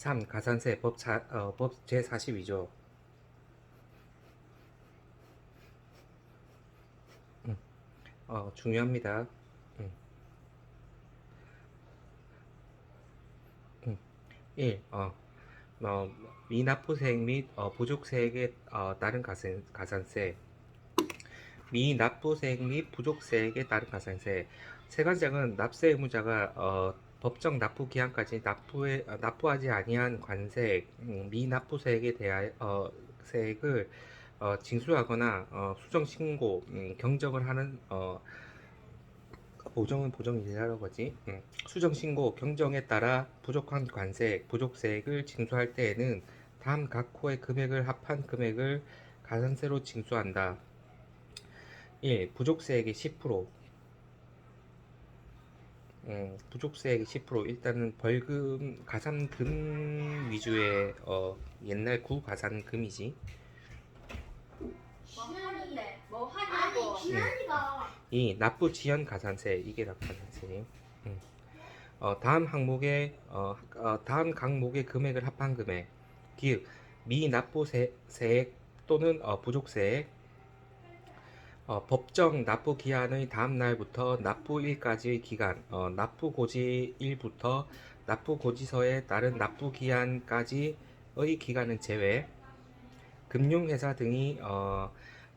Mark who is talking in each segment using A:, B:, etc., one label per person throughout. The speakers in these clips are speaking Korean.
A: 3. 가산세 법 제42조. 중요합니다. 음, 1. 미납부세액 및 부족세액에 따른 가산세. 미납부세액 및 부족세액에 따른 가산세. 세관장은 납세 의무자가 법정 납부 기한까지 납부하지 아니한 관세액, 미납부세액에 대하여 세액을 징수하거나 수정 신고, 경정을 하는 보정이 되라는 거지. 수정 신고 경정에 따라 부족한 관세액, 부족세액을 징수할 때에는 다음 각 호의 금액을 합한 금액을 가산세로 징수한다. 1. 부족세액의 10%. 부족세액의 10%. 일단은 벌금, 가산금 위주의 옛날 구가산금이지.
B: 지난인데 뭐 하냐고. 아니 지난이가
A: 2. 납부 지연 가산세. 이게 납부 가산세. 음. 다음 항목의 금액을 합한 금액. 기획 미납부세액 또는 부족세액. 법정 납부 기한의 다음 날부터 납부일까지의 기간, 납부 고지일부터 납부 고지서에 따른 납부 기한까지의 기간은 제외. 금융회사 등이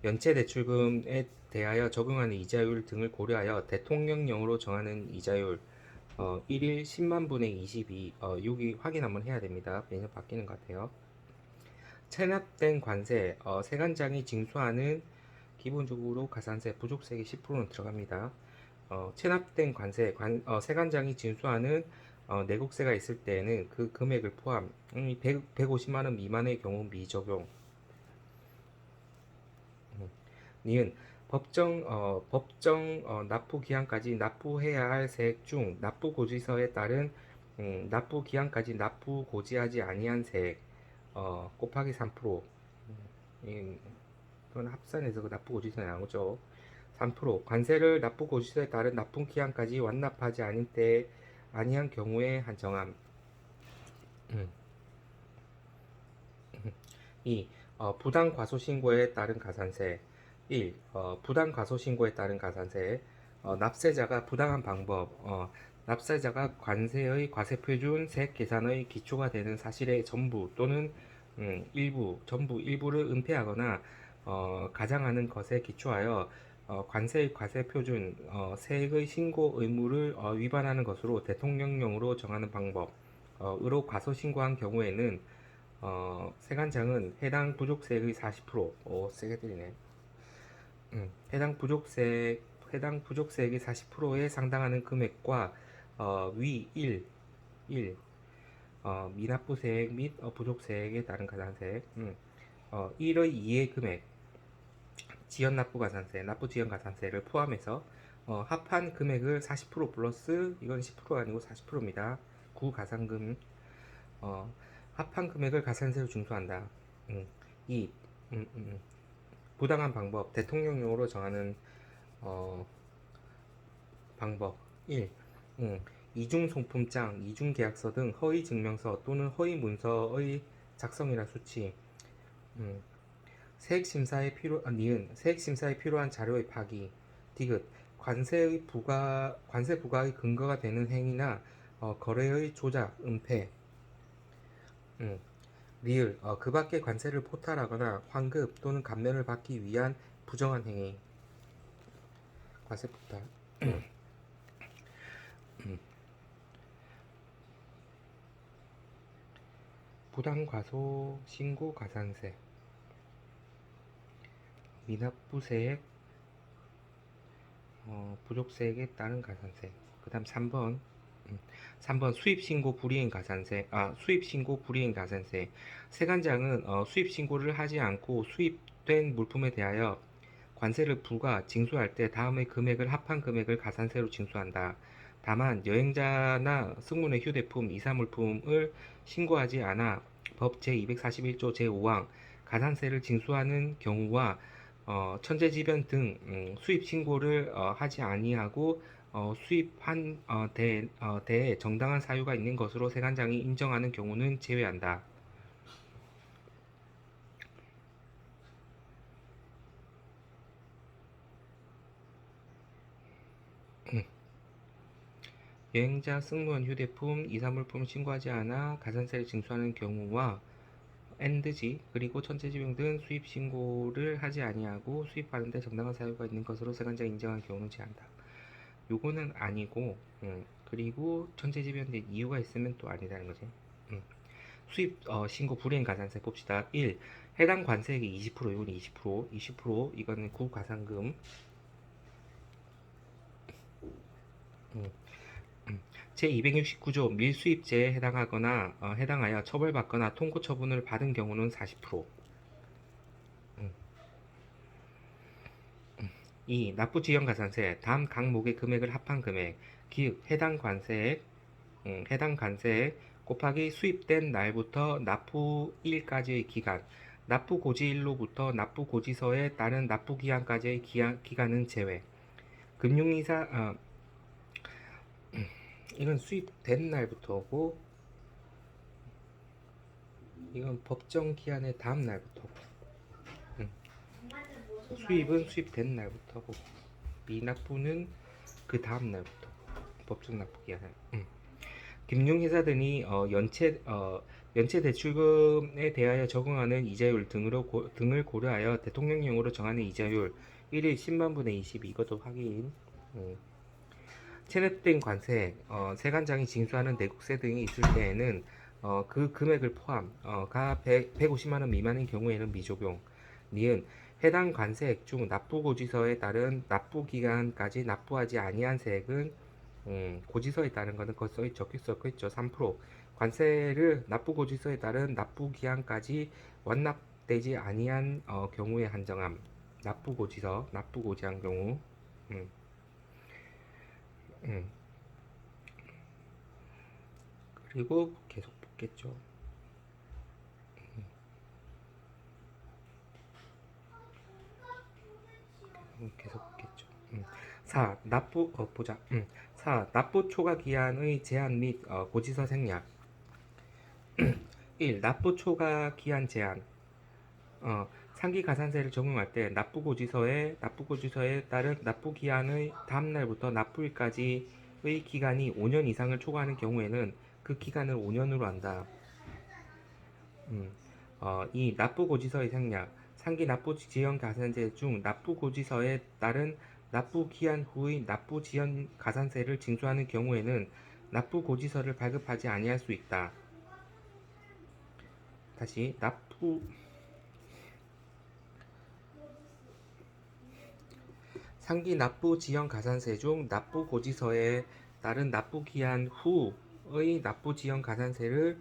A: 연체대출금에 대하여 적용하는 이자율 등을 고려하여 대통령령으로 정하는 이자율 1일 10만 분의 22. 여기 확인 한번 해야 됩니다. 매년 바뀌는 것 같아요. 체납된 관세, 세관장이 징수하는 기본적으로 가산세, 부족세액이 10%는 들어갑니다. 체납된 관세, 세관장이 징수하는 내국세가 있을 때에는 그 금액을 포함, 150만 원 미만의 경우 미적용. 니은 법정 납부 기한까지 납부해야 할 세액 중 납부 고지서에 따른 납부 기한까지 납부 고지하지 아니한 세액 곱하기 3%. 그건 합산해서 그 납부 고지서에 나오죠. 3%. 관세를 납부 고지서에 따른 납부 기한까지 완납하지 않은 때 아니한 경우에 한정함. 2. 부당 과소신고에 따른 가산세. 1. 부당 과소신고에 따른 가산세. 납세자가 부당한 방법. 납세자가 관세의 과세표준 세액 계산의 기초가 되는 사실의 전부 또는 일부, 전부, 일부를 은폐하거나 가장하는 것에 기초하여 관세의 과세표준 세액의 신고 의무를 위반하는 것으로 대통령령으로 정하는 방법 으로 과소신고한 경우에는 세관장은 해당 부족세액의 40%, 세게 들리네. 해당 부족세액의 40%에 상당하는 금액과 위 1, 미납부세액 및 부족세액에 따른 가산세, 1의 2의 금액, 지연납부가산세, 납부지연가산세를 포함해서 합한 금액을 40% 플러스, 이건 10%가 아니고 40%입니다. 구가산금, 합한 금액을 가산세로 징수한다. 2. 부당한 방법, 대통령령으로 정하는 방법. 1. 이중송품장, 이중계약서 등 허위증명서 또는 허위문서의 작성이나 수치. 니은 세액심사에 필요한 자료의 파기. 디귿 관세 부과의 근거가 되는 행위나 거래의 조작, 은폐. 리을 그 밖의 관세를 포탈하거나 환급 또는 감면을 받기 위한 부정한 행위. 관세 포탈. 부당 과소 신고 가산세, 미납부세액, 부족세액에 따른 가산세. 그다음 3번 수입신고 불이행 가산세. 수입신고 불이행 가산세. 세관장은 수입신고를 하지 않고 수입된 물품에 대하여 관세를 부과, 징수할 때 다음의 금액을 합한 금액을 가산세로 징수한다. 다만 여행자나 승무원의 휴대폰, 이사물품을 신고하지 않아 법 제241조 제5항 가산세를 징수하는 경우와 천재지변 등 수입 신고를 하지 아니하고 수입한 대에 정당한 사유가 있는 것으로 세관장이 인정하는 경우는 제외한다. 여행자, 승무원, 휴대품, 이사물품을 신고하지 않아 가산세를 징수하는 경우와 엔드지 그리고 천체지병 등 수입 신고를 하지 아니하고 수입하는데 정당한 사유가 있는 것으로 세관장이 인정하는 경우는 제한다. 요거는 아니고, 그리고 천체지변 된 이유가 있으면 또 아니라는 거지. 수입 신고 불이행 가산세 봅시다. 1. 해당 관세액이 20%, 이건 20%, 이거는 구가산금. 음, 제269조 밀수입죄에 해당하거나 해당하여 처벌받거나 통고 처분을 받은 경우는 40%. 2. 납부지연가산세 다음 각목의 금액을 합한 금액 기획 해당 관세액 곱하기 수입된 날부터 납부일까지의 기간 납부고지일로부터 납부고지서에 따른 납부기한까지의 기간은 제외 금융이사 이건 수입된 날부터고 이건 법정 기한의 다음 날부터고 수입은 수입된 날부터고 미납부는 그 다음 날부터 법정 납부 기한. 금융회사 등이 연체 대출금에 대하여 적용하는 이자율 등을 고려하여 대통령령으로 정하는 이자율 1일 10만 분의 22 이것도 확인. 체납된 관세, 세관장이 징수하는 내국세 등이 있을 때에는 그 금액을 포함, 가 150만 원 미만인 경우에는 미적용. 니은 해당 관세액 중 납부고지서에 따른 납부기간까지 납부하지 아니한 세액은 고지서에 따른 거는 거기 적혀 있죠. 3%. 관세를 납부고지서에 따른 납부기한까지 완납되지 아니한 경우에 한정함. 납부고지한 경우. 음, 음. 그리고 계속 붙겠죠. 계속 붙겠죠. 4. 보자. 4. 납부 초과 기한의 제한 및 고지서 생략. 1. 납부 초과 기한 제한. 상기 가산세를 적용할 때 납부고지서에 따른 납부기한의 다음날부터 납부일까지의 기간이 5년 이상을 초과하는 경우에는 그 기간을 5년으로 한다. 2. 납부고지서의 생략. 상기 납부지연 가산세 중 납부고지서에 따른 납부기한 후의 납부지연 가산세를 징수하는 경우에는 납부고지서를 발급하지 아니할 수 있다. 다시 상기 납부지연 가산세 중 납부고지서에 따른 납부기한 후의 납부지연 가산세를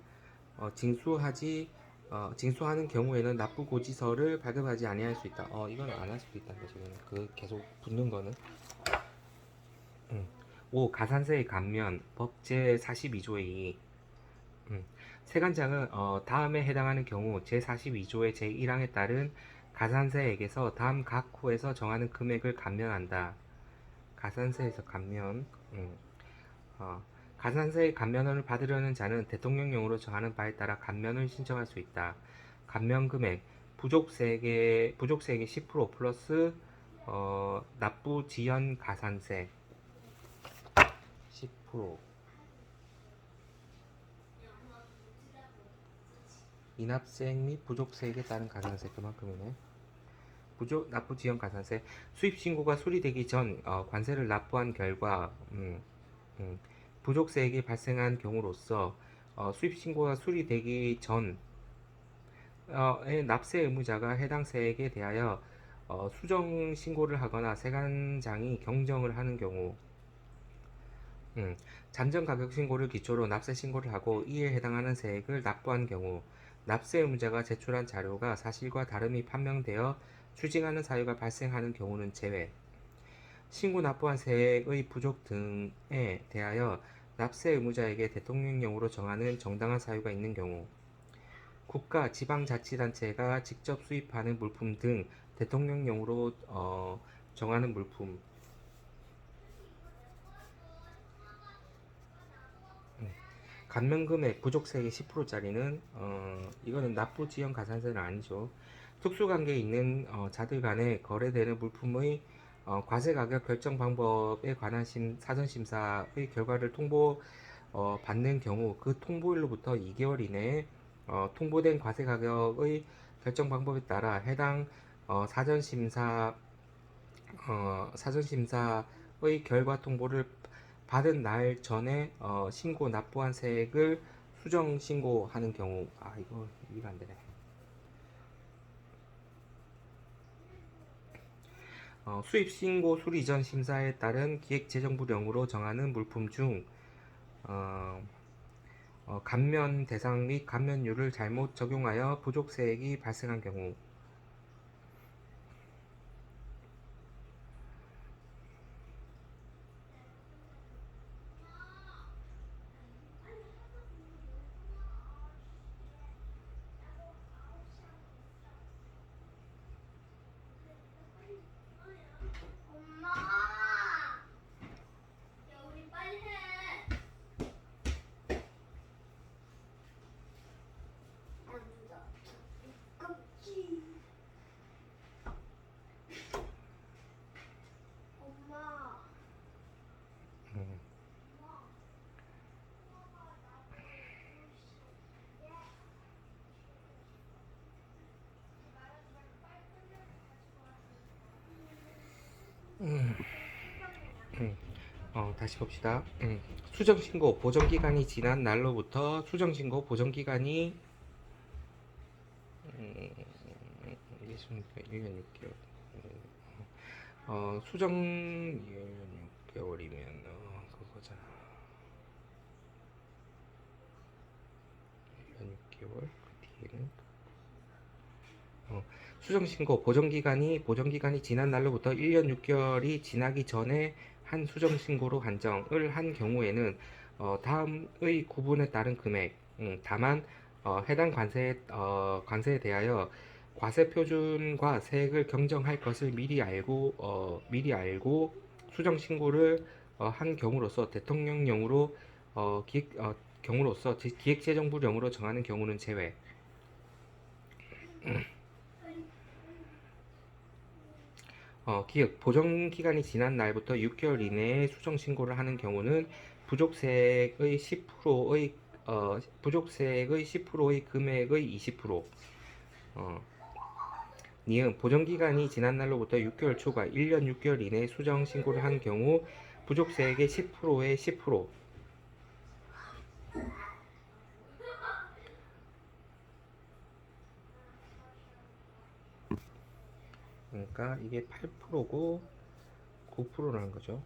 A: 징수하는 경우에는 납부고지서를 발급하지 아니할 수 있다. 이건 안 할 수도 있다는 거죠. 그 계속 붙는 거는. 5. 가산세의 감면 법 제42조의 2. 세관장은 다음에 해당하는 경우 제42조의 제1항에 따른 가산세액에서 다음 각 호에서 정하는 금액을 감면한다. 가산세에서 감면. 가산세의 감면을 받으려는 자는 대통령령으로 정하는 바에 따라 감면을 신청할 수 있다. 감면 금액 부족세액의 10% 플러스 납부 지연 가산세 10% 이납세액 및 부족세액에 따른 가산세 그만큼이네. 납부 지연 가산세 수입 신고가 수리되기 전 관세를 납부한 결과 부족세액이 발생한 경우로서 수입 신고가 수리되기 전에 납세 의무자가 해당 세액에 대하여 수정 신고를 하거나 세관장이 경정을 하는 경우 잠정 가격 신고를 기초로 납세 신고를 하고 이에 해당하는 세액을 납부한 경우 납세 의무자가 제출한 자료가 사실과 다름이 판명되어 추징하는 사유가 발생하는 경우는 제외. 신고 납부한 세액의 부족 등에 대하여 납세 의무자에게 대통령령으로 정하는 정당한 사유가 있는 경우 국가, 지방자치단체가 직접 수입하는 물품 등 대통령령으로 정하는 물품 감면금액 부족세액의 10%짜리는 이거는 납부지연 가산세는 아니죠. 특수관계에 있는 자들 간에 거래되는 물품의 과세가격 결정 방법에 관한 사전심사의 결과를 받는 경우 그 통보일로부터 2개월 이내에 통보된 과세가격의 결정 방법에 따라 해당 사전심사의 결과 통보를 받은 날 전에 납부한 세액을 수정 신고하는 경우. 이거 이해가 안 되네. 수입 신고 수리 전 심사에 따른 기획재정부령으로 정하는 물품 중 감면 대상 및 감면율을 잘못 적용하여 부족세액이 발생한 경우.
B: 엄마. 야, 우리 빨리 해. 앉아. 껍질. 엄마.
A: 음. 다시 봅시다. 수정신고 보정기간이 지난 날로부터 수정신고 보정기간이 이게 1년 6개월. 수정 1년 6개월이면 그거잖아. 1년 6개월 그 뒤에는 수정신고 보정기간이 지난 날로부터 1년 6개월이 지나기 전에 한 수정신고로 한정을 한 경우에는 다음의 구분에 따른 금액, 다만 해당 관세에 대하여 과세표준과 세액을 경정할 것을 미리 알고 수정신고를 한 경우로서 대통령령으로 기획재정부령으로 정하는 경우는 제외. 보정기간이 지난 날부터 6개월 이내에 수정신고를 하는 경우는 부족세액의 10%의 금액의 20%. 니은 보정기간이 지난 날로부터 6개월 초과 1년 6개월 이내에 수정신고를 한 경우 부족세액의 10%의 10%. 그러니까 이게 8%고 9%라는 거죠.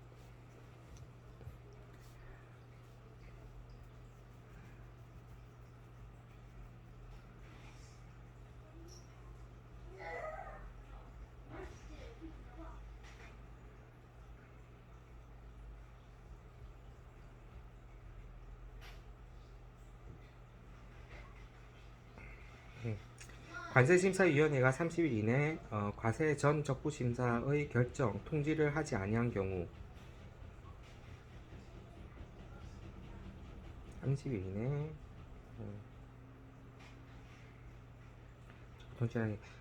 A: 관세심사위원회가 30일 이내 과세 전 적부심사의 결정, 통지를 하지 아니한 경우 30일 이내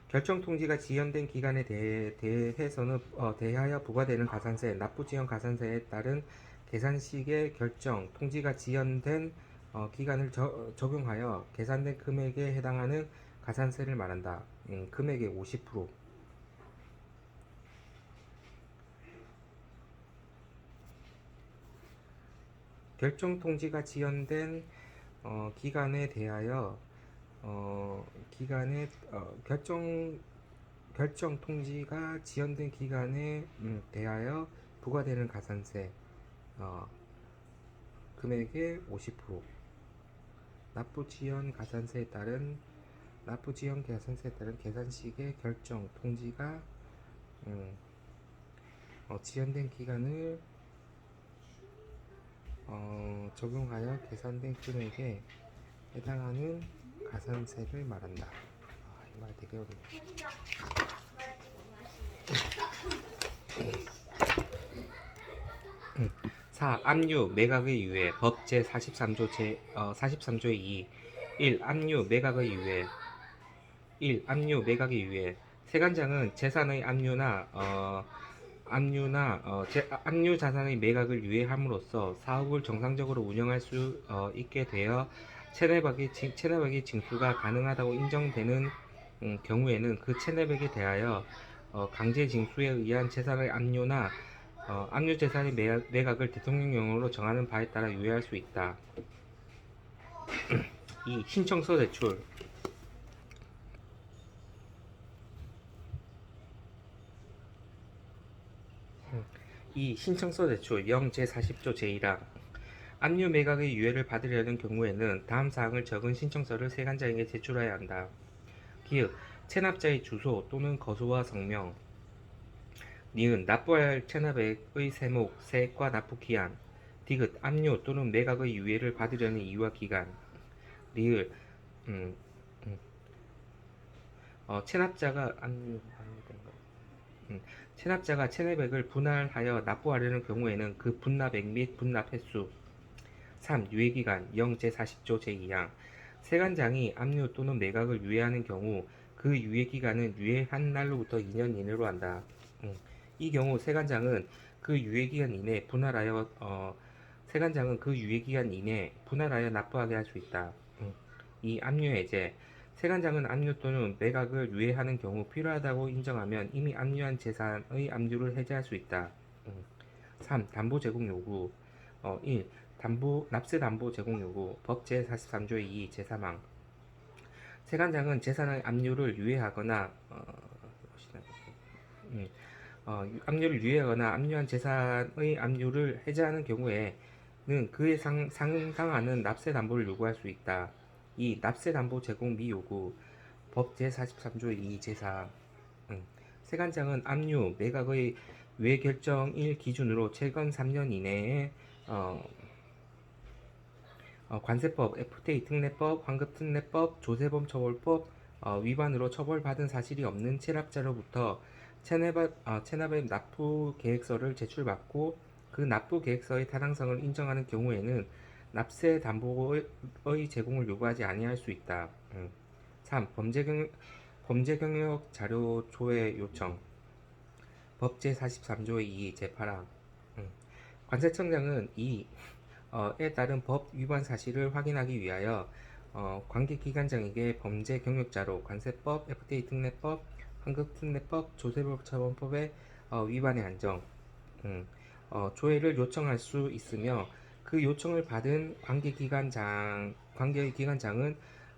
A: 결정 통지가 지연된 기간에 대해서는 대하여 부과되는 가산세, 납부지연 가산세에 따른 계산식의 결정 통지가 지연된 기간을 적용하여 계산된 금액에 해당하는 가산세를 말한다. 금액의 50%. 결정 통지가 지연된 기간에 대하여 결정 통지가 지연된 기간에 대하여 부과되는 가산세 금액의 50%. 납부지연 가산세에 따른 계산식의 결정 통지가 지연된 기간을 적용하여 계산된 금액에 해당하는 가산세를 말한다. 이 말 되게 어렵네. 4. 압류 매각의 유예 법 제43조의 2. 1. 압류 매각의 유예 1. 압류 매각의 유예 세관장은 재산의 압류 자산의 매각을 유예함으로써 사업을 정상적으로 운영할 수 있게 되어 체납액의 징수가 가능하다고 인정되는 경우에는 그 체납액에 대하여 강제 징수에 의한 재산의 압류 재산의 매각을 대통령령으로 정하는 바에 따라 유예할 수 있다. 2. 신청서 제출 2. 신청서 제출 0 제40조 제1항 압류 매각의 유예를 받으려는 경우에는 다음 사항을 적은 신청서를 세관장에게 제출해야 한다. 기읍 체납자의 주소 또는 거소와 성명 니은 납부할 체납액의 세목, 세액과 납부 기한 디귿 압류 또는 매각의 유예를 받으려는 이유와 기간 리을 체납자가 체납자가 체납액을 분할하여 납부하려는 경우에는 그 분납액 및 분납 횟수 3. 유예기간 0 제40조 제2항 세관장이 압류 또는 매각을 유예하는 경우 그 유예기간은 유예한 날로부터 2년 이내로 한다. 이 경우 세관장은 그 유예기간 이내 분할하여 납부하게 할 수 있다. 이 압류해제 세관장은 압류 또는 매각을 유예하는 경우 필요하다고 인정하면 이미 압류한 재산의 압류를 해제할 수 있다. 3. 담보 제공 요구 1. 납세 담보 제공 요구 법 제43조의 2 제3항 세관장은 재산의 압류를 유예하거나 압류한 재산의 압류를 해제하는 경우에는 그에 상당하는 납세 담보를 요구할 수 있다. 2. 납세 담보 제공 미요구 법 제43조의 2 제4 세관장은 압류 매각의 유예 결정일 기준으로 최근 3년 이내에 관세법, FTA 특례법, 환급특례법, 조세범 처벌법 위반으로 처벌받은 사실이 없는 체납자로부터 체납액 납부 계획서를 제출받고 그 납부 계획서의 타당성을 인정하는 경우에는 납세 담보의 제공을 요구하지 아니할 수 있다. 3. 범죄 경력 자료 조회 요청 법 제43조의 2 제8항 관세청장은 에 따른 법 위반 사실을 확인하기 위하여 관계기관장에게 범죄 경력자로 관세법, FTA 특례법, 환급특례법, 조세법 처벌법의 위반의 한정, 조회를 요청할 수 있으며 그 요청을 받은 관계기관장은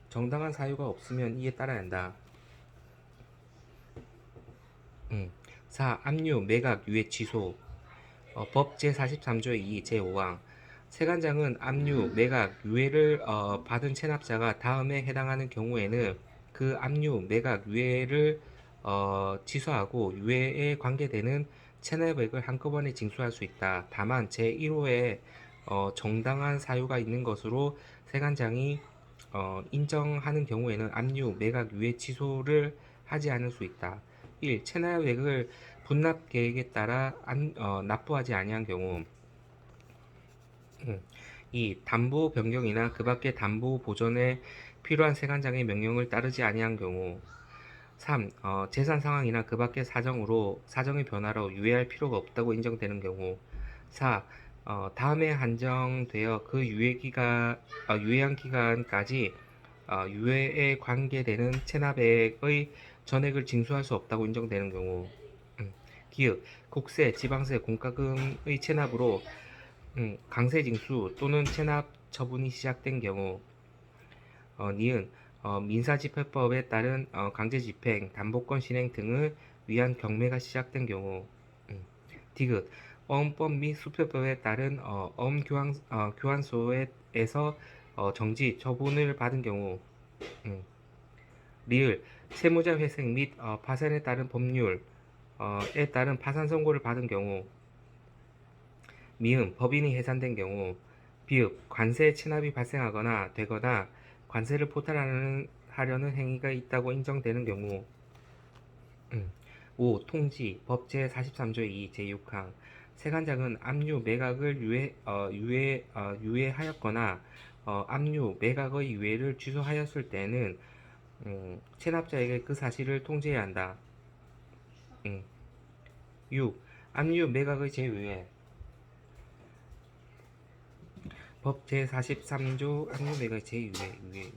A: 정당한 사유가 없으면 이에 따라야 한다. 4. 압류, 매각, 유예 취소 법 제43조의 2 제5항 세관장은 압류, 매각, 유예를 받은 체납자가 다음에 해당하는 경우에는 그 압류, 매각, 유예를 취소하고 유예에 관계되는 체납액을 한꺼번에 징수할 수 있다. 다만 제1호에 정당한 사유가 있는 것으로 세관장이 인정하는 경우에는 압류, 매각, 유예 취소를 하지 않을 수 있다. 1. 체납액을 분납 계획에 따라 납부하지 아니한 경우 2. 담보 변경이나 그 밖의 담보 보존에 필요한 세관장의 명령을 따르지 아니한 경우 3. 재산 상황이나 그 밖의 사정의 변화로 유예할 필요가 없다고 인정되는 경우 4. 다음에 한정되어 그 유예한 기간까지 유예에 관계되는 체납액의 전액을 징수할 수 없다고 인정되는 경우 기읍 국세, 지방세, 공과금의 체납으로 강세징수 또는 체납 처분이 시작된 경우 니은 민사집행법에 따른 강제집행, 담보권 실행 등을 위한 경매가 시작된 경우 디귿 어음법 및 수표법에 따른 교환소에서 정지, 처분을 받은 경우 리을 채무자 회생 및 파산에 따른 법률에 따른 파산 선고를 받은 경우 미음 법인이 해산된 경우 비읍 관세 체납이 발생하거나 되거나 관세를 포탈하려는 행위가 있다고 인정되는 경우 5. 통지 법 제43조의 2 제6항 세관장은 압류 매각을 유예하였거나 압류 매각의 유예를 취소하였을 때는 체납자에게 그 사실을 통지해야 한다. 6. 압류 매각의 제유예. 법 제43조 압류 매각의 제유예.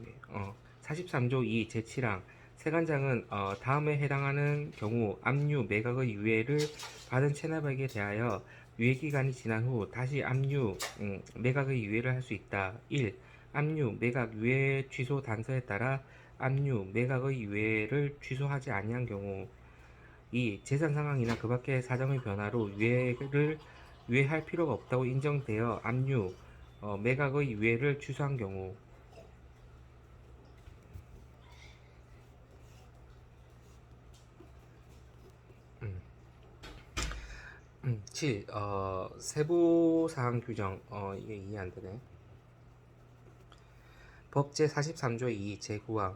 A: 43조 2 제7항 세관장은 다음에 해당하는 경우 압류 매각의 유예를 받은 체납액에 대하여 유예기간이 지난 후 다시 압류 매각의 유예를 할 수 있다. 1. 압류 매각 유예 취소 단서에 따라 압류 매각의 유예를 취소하지 아니한 경우 2. 재산 상황이나 그 밖의 사정의 변화로 유예할 필요가 없다고 인정되어 압류 매각의 유예를 취소한 경우 7. 세부사항 규정. 이게 이해 안 되네. 법 제43조 2 제9항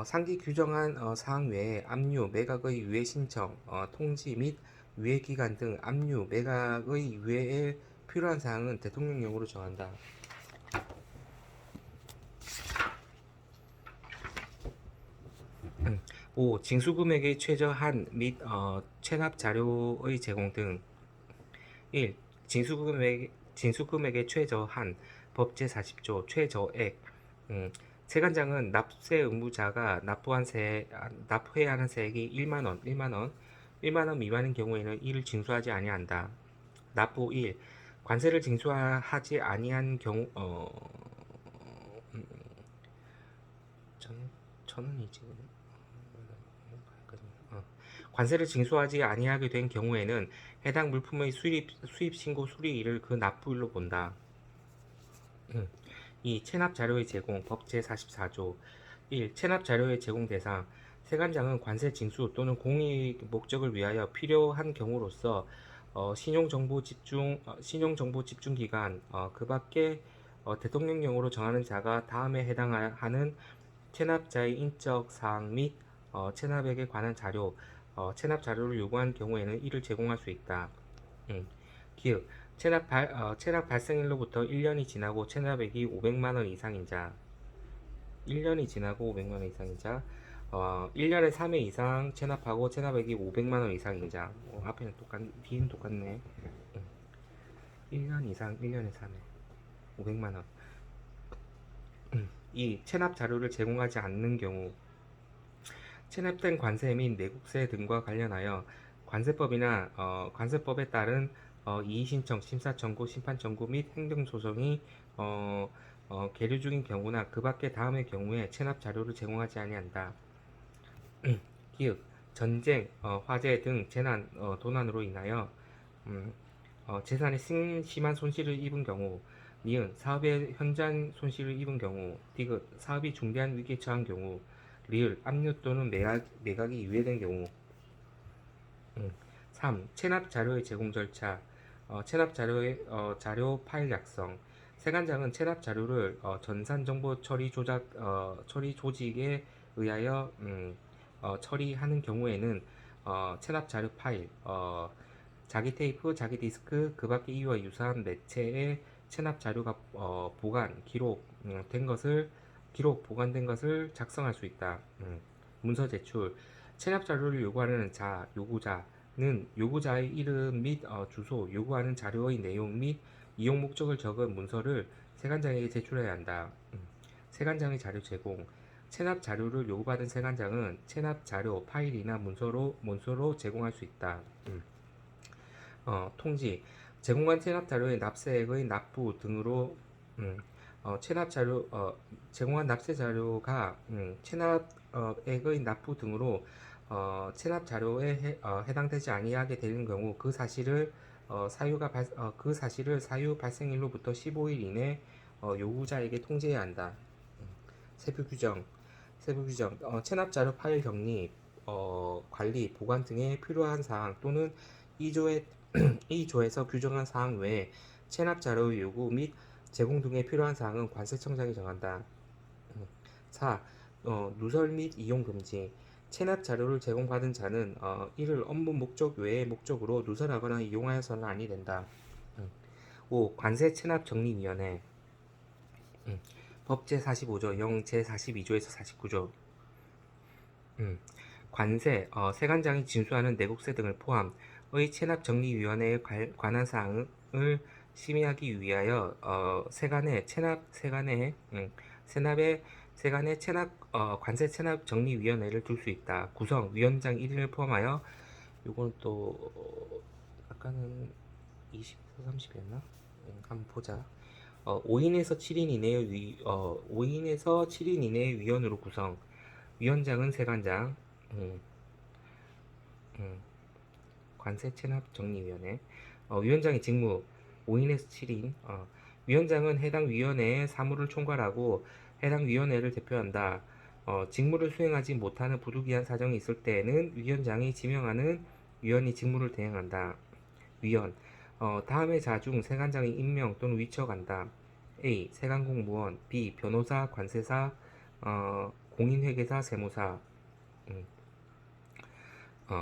A: 상기 규정한 사항 외에 압류 매각의 유예 신청, 통지 및 유예 기간 등 압류 매각의 유예에 필요한 사항은 대통령령으로 정한다. 5. 징수금액의 최저한 및 체납 자료의 제공 등 1. 징수금액의 최저한 법 제40조 최저액 세관장은 납세 의무자가 납부해야 하는 세액이 1만원, 1만원 미만인 경우에는 이를 징수하지 아니한다. 납부 1. 관세를 징수하지 아니한 경우 천원이지. 관세를 징수하지 아니하게 된 경우에는 해당 물품의 수입 신고 수리일을 그 납부일로 본다. 2. 체납 자료의 제공 법 제44조 1. 체납 자료의 제공 대상 세관장은 관세 징수 또는 공익 목적을 위하여 필요한 경우로서 신용정보 집중 기간 그 밖에 대통령령으로 정하는 자가 다음에 해당하는 체납자의 인적 사항 및 체납액에 관한 자료, 체납 자료를 요구한 경우에는 이를 제공할 수 있다. 기획 체납 발생일로부터 1년이 지나고 체납액이 500만원 이상인 자 1년이 지나고 500만원 이상인 자 1년에 3회 이상 체납하고 체납액이 500만원 이상인 자 앞에는 뒤는 똑같네. 1년 이상 1년에 3회 500만원 2. 체납 자료를 제공하지 않는 경우 체납된 관세 및 내국세 등과 관련하여 관세법이나 관세법에 따른 이의신청, 심사청구, 심판청구 및 행정소송이 계류 중인 경우나 그 밖의 다음의 경우에 체납 자료를 제공하지 아니한다. 기획, 전쟁, 화재 등 재난, 도난으로 인하여 재산에 심한 손실을 입은 경우 니은 사업의 현장 손실을 입은 경우 디귿 사업이 중대한 위기에 처한 경우 리을 압류 또는 매각이 유예된 경우 3. 체납 자료의 제공 절차 체납 자료의 자료 파일 작성 세관장은 체납 자료를 전산 정보 처리 조직에 의하여 처리하는 경우에는 체납 자료 파일 자기 테이프, 자기 디스크, 그 밖의 이와 유사한 매체의 체납 자료가 기록 보관된 것을 작성할 수 있다. 문서 제출 체납 자료를 요구하는 요구자는 요구자의 이름 및 주소, 요구하는 자료의 내용 및 이용 목적을 적은 문서를 세관장에게 제출해야 한다. 세관장의 자료 제공 체납 자료를 요구받은 세관장은 체납 자료 파일이나 문서로 제공할 수 있다. 통지 제공한 체납 자료의 납세액의 납부 등으로 제공한 납세 자료가 체납액의 납부 등으로 체납 자료에 해당되지 아니하게 되는 경우 그 사실을 사유 발생일로부터 15일 이내 요구자에게 통지해야 한다. 세부 규정 체납 자료 파일 격리 관리 보관 등에 필요한 사항 또는 이 조에서 규정한 사항 외에 체납 자료 요구 및 제공 등에 필요한 사항은 관세청장이 정한다. 4. 누설 및 이용 금지 체납 자료를 제공받은 자는 이를 업무 목적 외의 목적으로 누설하거나 이용하여서는 아니 된다. 5. 관세 체납 정리위원회. 법 제45조, 영 제42조에서 49조. 관세, 세관장이 진수하는 내국세 등을 포함의 체납정리위원회에 관한 사항을 심의하기 위하여 세관의 관세 체납정리위원회를 둘 수 있다. 구성, 위원장 1인을 포함하여 요거는 또 아까는 20에서 30이었나? 한번 보자. 5인에서 7인 이내의 5인에서 7인 이내의 위원으로 구성. 위원장은 세관장. 음, 음, 관세체납정리위원회. 위원장의 직무 5인에서 7인. 위원장은 해당 위원회의 사무를 총괄하고 해당 위원회를 대표한다. 직무를 수행하지 못하는 부득이한 사정이 있을 때에는 위원장이 지명하는 위원이 직무를 대행한다. 위원. 다음의 자 중 세관장이 임명 또는 위촉한다. A. 세관공무원. B. 변호사, 관세사, 공인회계사, 세무사. 음,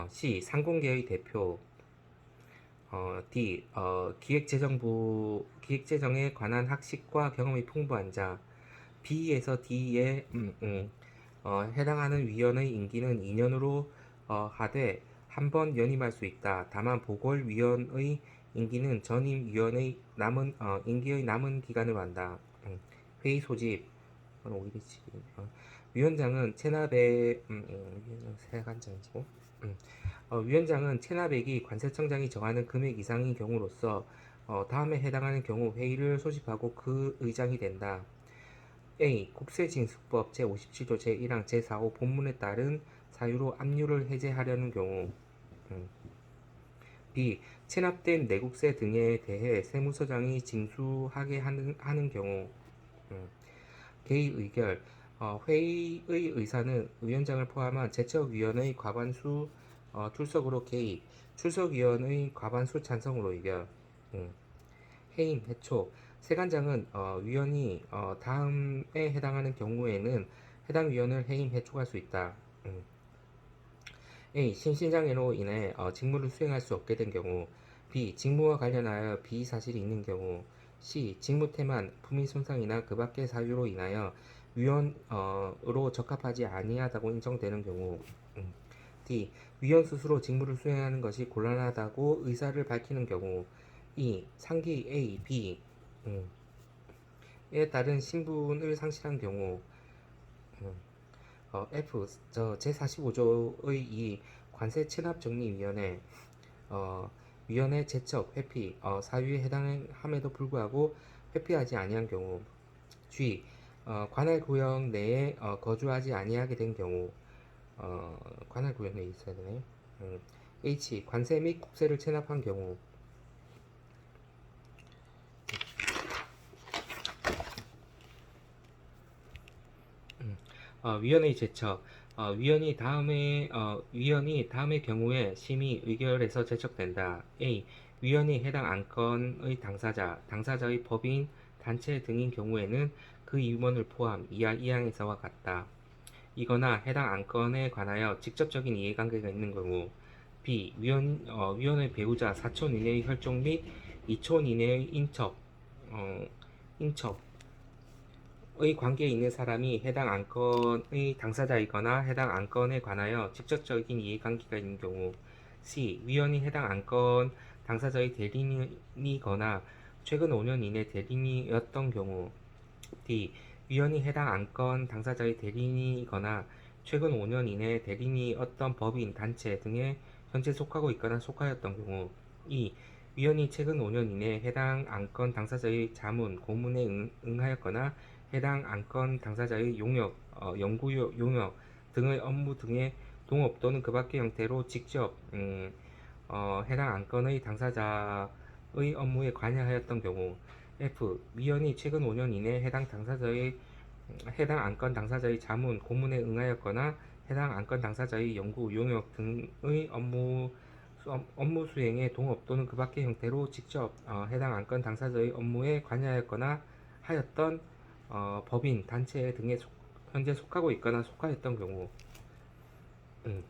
A: C. 상공계의 대표. D. 기획재정에 관한 학식과 경험이 풍부한 자. B에서 D에 해당하는 위원의 임기는 2년으로 하되 한 번 연임할 수 있다. 다만 보궐위원의 임기는 전임 위원의 임기의 남은 기간으로 한다. 회의 소집. 오히려 위원장은 체납액 세관장이고 위원장은 체납액이 관세청장이 정하는 금액 이상인 경우로서 다음에 해당하는 경우 회의를 소집하고 그 의장이 된다. A. 국세징수법 제57조 제1항 제4호 본문에 따른 사유로 압류를 해제하려는 경우. B. 체납된 내국세 등에 대해 세무서장이 징수하게 하는 경우. 개의 의결. 회의의 의사는 위원장을 포함한 제척위원의 과반수 출석으로 개의, 출석위원의 과반수 찬성으로 의결. 해임, 해촉. 세관장은 위원이 다음에 해당하는 경우에는 해당 위원을 해임, 해촉할 수 있다. A. 심신장애로 인해 직무를 수행할 수 없게 된 경우. B. 직무와 관련하여 비사실이 있는 경우. C. 직무 태만, 품위 손상이나 그 밖의 사유로 인하여 위원으로 적합하지 아니하다고 인정되는 경우. D. 위원 스스로 직무를 수행하는 것이 곤란하다고 의사를 밝히는 경우. E. 상기 A, B 에 따른 신분을 상실한 경우. F. 제45조의 2 관세체납정리위원회 위원회 제척, 회피, 사유에 해당함에도 불구하고 회피하지 아니한 경우. G. 관할 구역 내에 거주하지 아니하게 된 경우. 관할 구역 내에 있어야 되네. H. 관세 및 국세를 체납한 경우. 위원의 제척. 위원이 다음의 경우에 심의 의결에서 제척된다. A. 위원이 해당 안건의 당사자의 법인, 단체 등인 경우에는 그 임원을 포함 이하 2항에서와 같다. 이거나 해당 안건에 관하여 직접적인 이해관계가 있는 경우. B. 위원의 배우자, 사촌 이내의 혈족 및 이촌 이내의 인척의 관계에 있는 사람이 해당 안건의 당사자이거나 해당 안건에 관하여 직접적인 이해관계가 있는 경우. C. 위원이 해당 안건 당사자의 대리인이거나 최근 5년 이내 대리인이었던 경우. D. 위원이 해당 안건 당사자의 대리인이거나 최근 5년 이내 대리인이었던 법인, 단체 등에 현재 속하고 있거나 속하였던 경우. E. 위원이 최근 5년 이내 해당 안건 당사자의 자문, 고문에 응하였거나 해당 안건 당사자의 용역, 연구 용역 등의 업무 등의 동업 또는 그 밖의 형태로 직접 해당 안건의 당사자의 업무에 관여하였던 경우. F. 위원이 최근 5년 이내 해당 안건 당사자의 자문, 고문에 응하였거나 해당 안건 당사자의 연구, 용역 등의 업무 수행에 동업 또는 그 밖의 형태로 직접 해당 안건 당사자의 업무에 관여하였거나 하였던 법인, 단체 등에 현재 속하고 있거나 속하였던 경우. 음.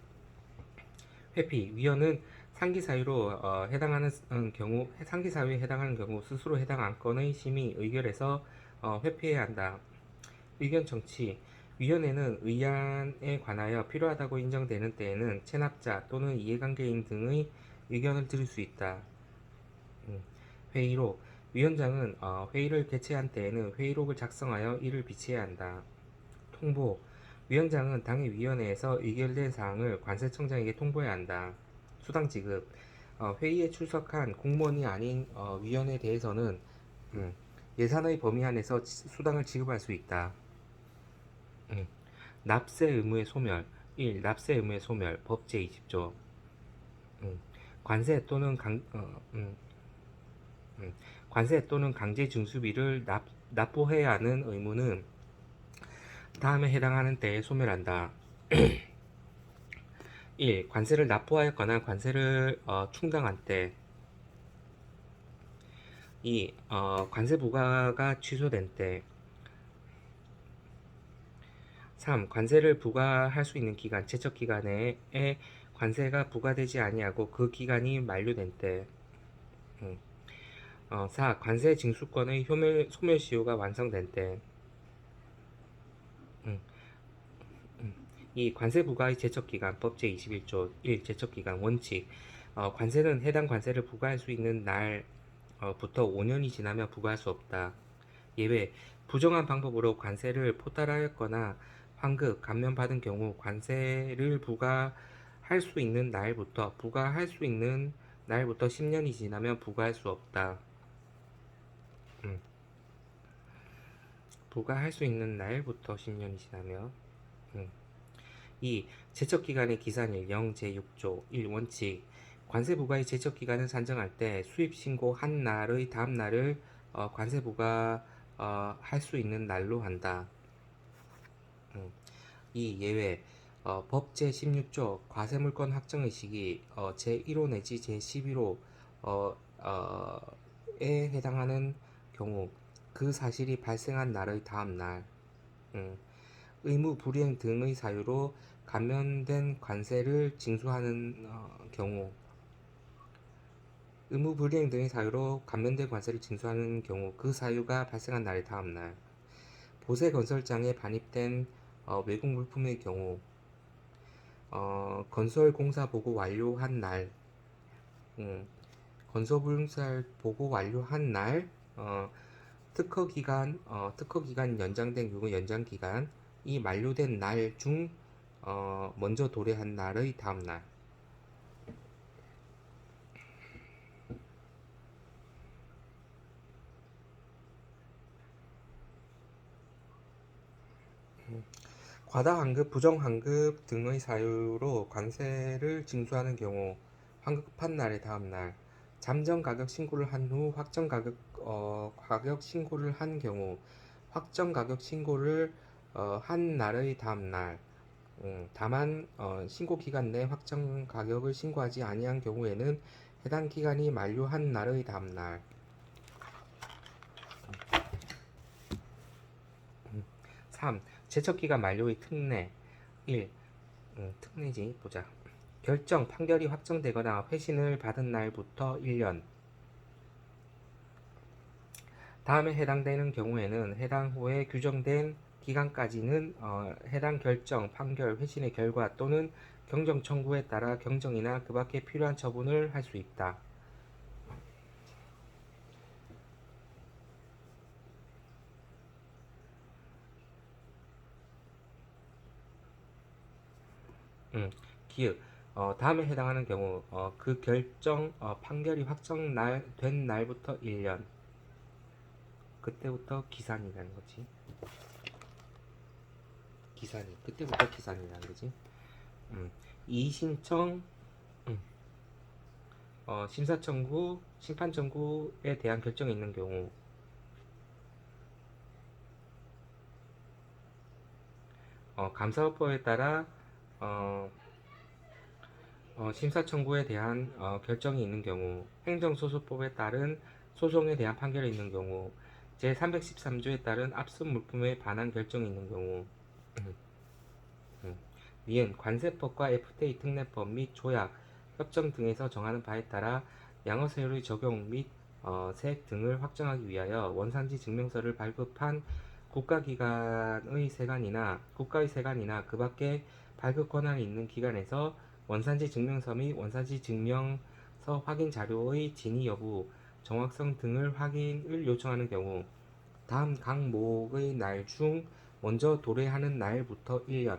A: 회피 위헌은 상기 사유로 해당하는 경우 상기 사유에 해당하는 경우 스스로 해당 안건의 심의 의결에서 회피해야 한다. 의견 청취 위원회는 의안에 관하여 필요하다고 인정되는 때에는 체납자 또는 이해관계인 등의 의견을 들을 수 있다. 회의록 위원장은 회의를 개최한 때에는 회의록을 작성하여 이를 비치해야 한다. 통보 위원장은 당의 위원회에서 의결된 사항을 관세청장에게 통보해야 한다. 수당 지급 회의에 출석한 공무원이 아닌 위원에 대해서는 예산의 범위 안에서 수당을 지급할 수 있다. 납세 의무의 소멸 1. 납세 의무의 소멸 법 제20조 관세 또는 관세 또는 강제 징수비를 납부해야 하는 의무는 다음에 해당하는 때에 소멸한다. 1. 관세를 납부하였거나 관세를 충당한 때 2. 관세 부과가 취소된 때 3. 관세를 부과할 수 있는 기간, 제척 기간에 관세가 부과되지 아니하고 그 기간이 만료된 때 4. 관세 징수권의 소멸시효가 완성된 때 2. 관세 부과의 제척기간 법 제21조 1. 제척기간 원칙 관세는 해당 관세를 부과할 수 있는 날부터 5년이 지나면 부과할 수 없다. 예외 부정한 방법으로 관세를 포탈하였거나 환급, 감면받은 경우 관세를 부과할 수 있는 날부터 10년이 지나면 부과할 수 없다. 부과할 수 있는 날부터 10년이 지나면 2. 제척기간의 기산일 0 제6조 1. 원칙 관세 부과의 제척기간을 산정할 때 수입 신고한 날의 다음 날을 관세 부과 할 수 있는 날로 한다. 2. 예외 법 제16조 과세물권 확정의 시기 제1호 내지 제11호에 해당하는 경우 그 사실이 발생한 날의 다음 날 의무 불이행 등의 사유로 감면된 관세를 징수하는 경우 의무 불이행 등의 사유로 감면된 관세를 징수하는 경우 그 사유가 발생한 날의 다음 날 보세 건설장에 반입된 외국 물품의 경우 건설 공사 보고 완료한 날 건설 공사 보고 완료한 날 특허 기간 연장된 경우 연장 기간이 만료된 날 중 먼저 도래한 날의 다음 날. 과다 환급, 부정 환급 등의 사유로 관세를 징수하는 경우 환급한 날의 다음 날, 잠정 가격 신고를 한 후 확정 가격 신고를 한 경우 확정 가격 신고를 한 날의 다음 날. 다만 신고 기간 내 확정 가격을 신고하지 아니한 경우에는 해당 기간이 만료한 날의 다음 날. 3. 제척기간 만료의 특례 1. 특례지 보자. 결정, 판결이 확정되거나 회신을 받은 날부터 1년 다음에 해당되는 경우에는 해당 후에 규정된 기간까지는 해당 결정, 판결, 회신의 결과 또는 경정 청구에 따라 경정이나 그 밖에 필요한 처분을 할 수 있다. 기획 다음에 해당하는 경우 그 결정 판결이 확정된 날부터 1년 그때부터 기산이라는 거지. 그때부터 기산이라는 거지. 이의신청 심사 청구 심판 청구에 대한 결정이 있는 경우 감사법에 따라 심사 청구에 대한 결정이 있는 경우, 행정소송법에 따른 소송에 대한 판결이 있는 경우, 제313조에 따른 압수 물품에 반한 결정이 있는 경우, 니은 관세법과 FTA 특례법 및 조약, 협정 등에서 정하는 바에 따라 양어세율의 적용 및 세액 등을 확정하기 위하여 원산지 증명서를 발급한 국가의 세관이나 그 밖에 발급 권한이 있는 기관에서 원산지 증명서 및 원산지 증명서 확인 자료의 진위 여부, 정확성 등을 확인을 요청하는 경우 다음 항목의 날 중 먼저 도래하는 날부터 1년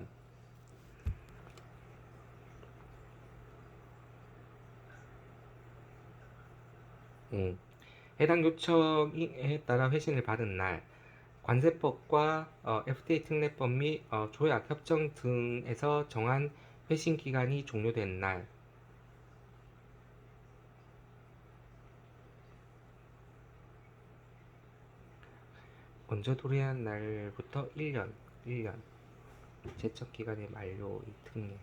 A: 해당 요청에 따라 회신을 받은 날 관세법과 FTA 특례법 및 조약, 협정 등에서 정한 회신 기간이 종료된 날 먼저 도래한 날부터 1년 제척 기간의 만료의 특례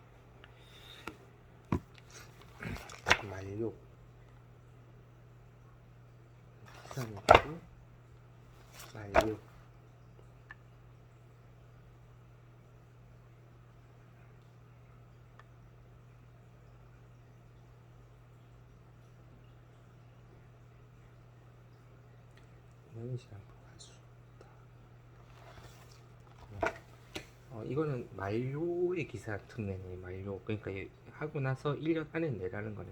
A: 만료 기간이고 만료 시간 부과할 수 없다. 이거는 만료의 기사 특례네. 만료 그러니까 하고 나서 1년 안에 내라는 거네.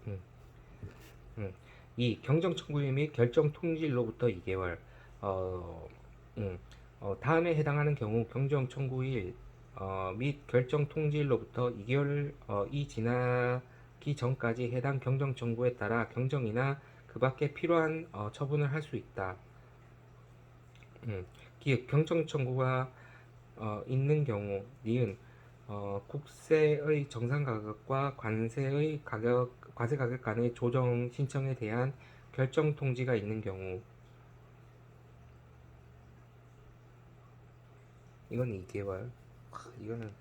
A: 음, 음. 이 경정 청구일 및 결정 통지일로부터 2개월. 다음에 해당하는 경우 경정 청구일 및 결정 통지일로부터 2개월이 지나기 전까지 해당 경정 청구에 따라 경정이나 그 밖에 필요한 처분을 할 수 있다. 기획 경정 청구가 있는 경우 니은 국세의 정상 가격과 과세 가격 간의 조정 신청에 대한 결정 통지가 있는 경우 이건 2개월. 이거는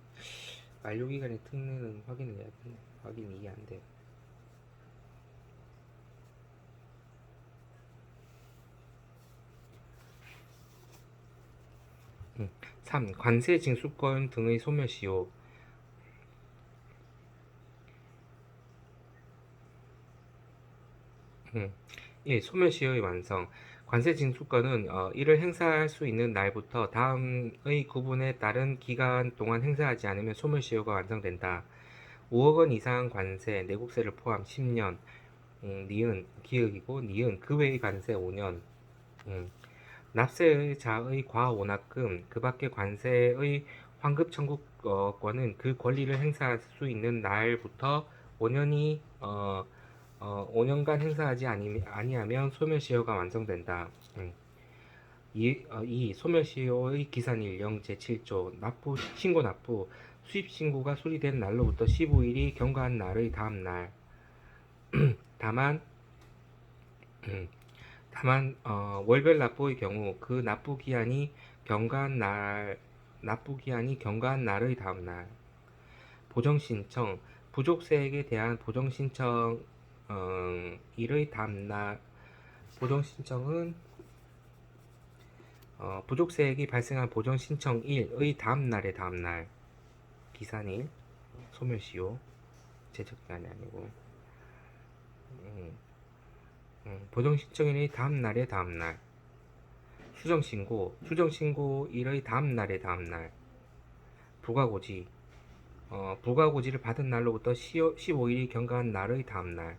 A: 만료기간의 특례는 확인을 해야겠네. 확인이 이해 안 돼. 3. 관세 징수권 등의 소멸시효 1. 소멸시효의 완성 관세 징수권은 이를 행사할 수 있는 날부터 다음의 구분에 따른 기간 동안 행사하지 않으면 소멸시효가 완성된다. 5억 원 이상 관세, 내국세를 포함 10년 니은 기획이고 니은 그 외의 관세 5년 납세자의 과원납금 그 밖의 관세의 환급 청구권은 그 권리를 행사할 수 있는 날부터 5년간 행사하지 아니하면 소멸시효가 완성된다. 2. 소멸시효의 기산일 0 제7조 신고 납부 수입신고가 수리된 날로부터 15일이 경과한 날의 다음 날 다만 월별 납부의 경우 그 납부 기한이 경과한 날의 다음 날 보정 신청 부족세액에 대한 보정 신청 일의 다음 날 보정 신청은 부족세액이 발생한 보정 신청일의 다음 날의 다음 날 기산일 소멸시효 제적기간이 아니고 보정 신청일의 다음 날의 다음 날 수정신고 일의 다음 날의 다음 날 부가고지 부가고지를 받은 날로부터 15일이 경과한 날의 다음 날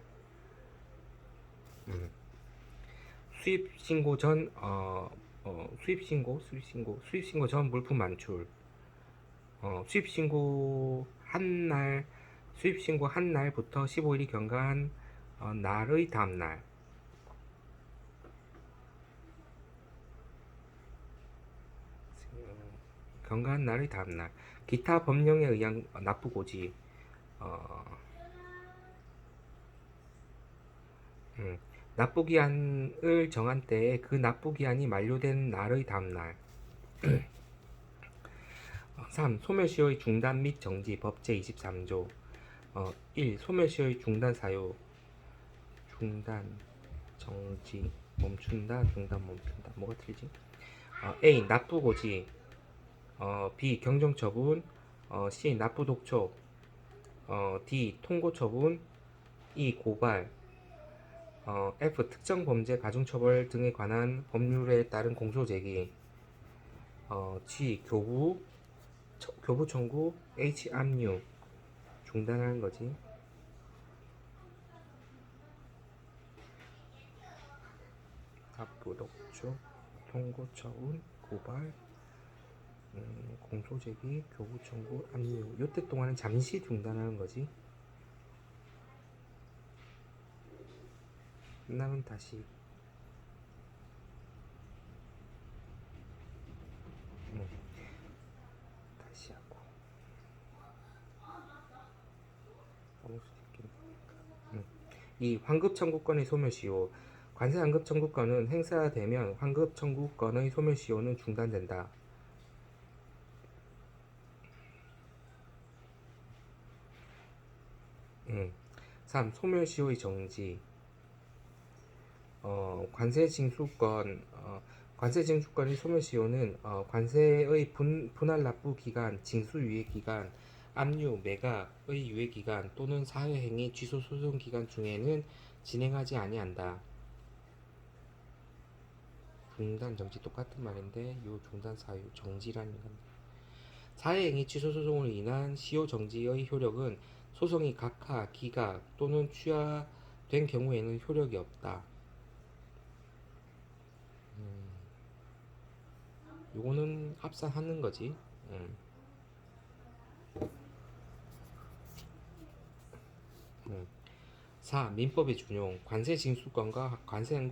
A: 수입신고 전 수입신고 전 물품 만출 수입신고 한 날부터 15일이 경과한 날의 다음 날 경과한 날의 다음 날 기타 법령에 의한 납부고지 납부기한을 정한 때에 그 납부기한이 만료된 날의 다음 날 3. 소멸시효의 중단 및 정지 법 제23조 1. 소멸시효의 중단 사유 중단 정지 멈춘다 중단 멈춘다 뭐가 틀리지? A. 납부고지 B. 경정처분 C. 납부 독촉, D. 통고 처분, E. 고발, F. 특정 범죄 가중처벌 등에 관한 법률에 따른 공소 제기, G. 교부 청구, H. 압류. 중단하는 거지. 납부 독촉, 통고 처분, 고발, 공소 제기, 교부 청구, 압류. 요때 동안은 잠시 중단하는 거지. 끝나면 다시. 다시 하고. 넘을 수도 있겠네. 이 환급 청구권의 소멸시효. 관세 환급 청구권은 행사되면 환급 청구권의 소멸시효는 중단된다. 3. 소멸시효의 정지. 관세 징수권의 소멸시효는 관세의 분할 납부 기간, 징수 유예 기간, 압류, 매각의 유예 기간 또는 사회행위 취소 소송 기간 중에는 진행하지 아니한다. 중단 정지 똑같은 말인데 요 중단 사유 정지라는 건 사회행위 취소 소송으로 인한 시효 정지의 효력은 소송이 각하, 기각 또는 취하된 경우에는 효력이 없다. 요거는 합산하는 거지. 4. 민법의 준용. 관세 징수권과 관세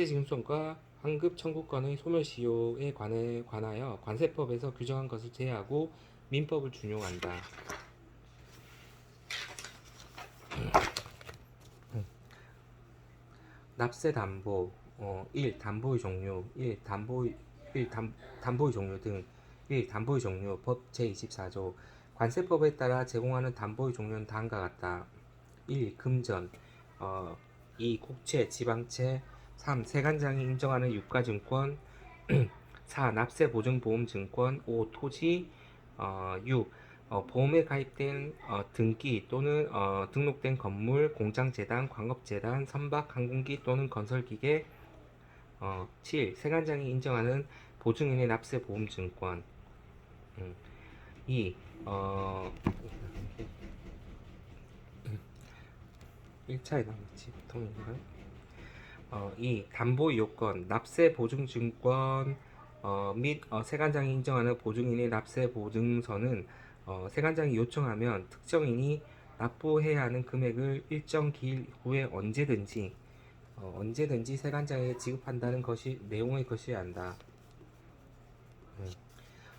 A: 징수권과 환급 청구권의 소멸시효에 관하여 관세법에서 규정한 것을 제외하고 민법을 준용한다. 납세 담보. 1. 담보의 종류. 1. 담보의 종류 등. 1. 담보의 종류. 법 제24조. 관세법에 따라 제공하는 담보의 종류는 다음과 같다. 1. 금전. 2. 국채, 지방채. 3. 세관장이 인정하는 유가증권. 4. 납세보증보험증권. 5. 토지. 6. 보험에 가입된 등기 또는 등록된 건물, 공장재단, 광업재단, 선박, 항공기 또는 건설기계. 7. 세관장이 인정하는 보증인의 납세보험증권. 2. 1차에 나왔지 보통인가? 2. 담보 요건, 납세 보증증권 및 세관장이 인정하는 보증인의 납세 보증서는 세관장이 요청하면 특정인이 납부해야 하는 금액을 일정 기일 후에 언제든지 세관장에 지급한다는 것이 내용의 것이어야 한다.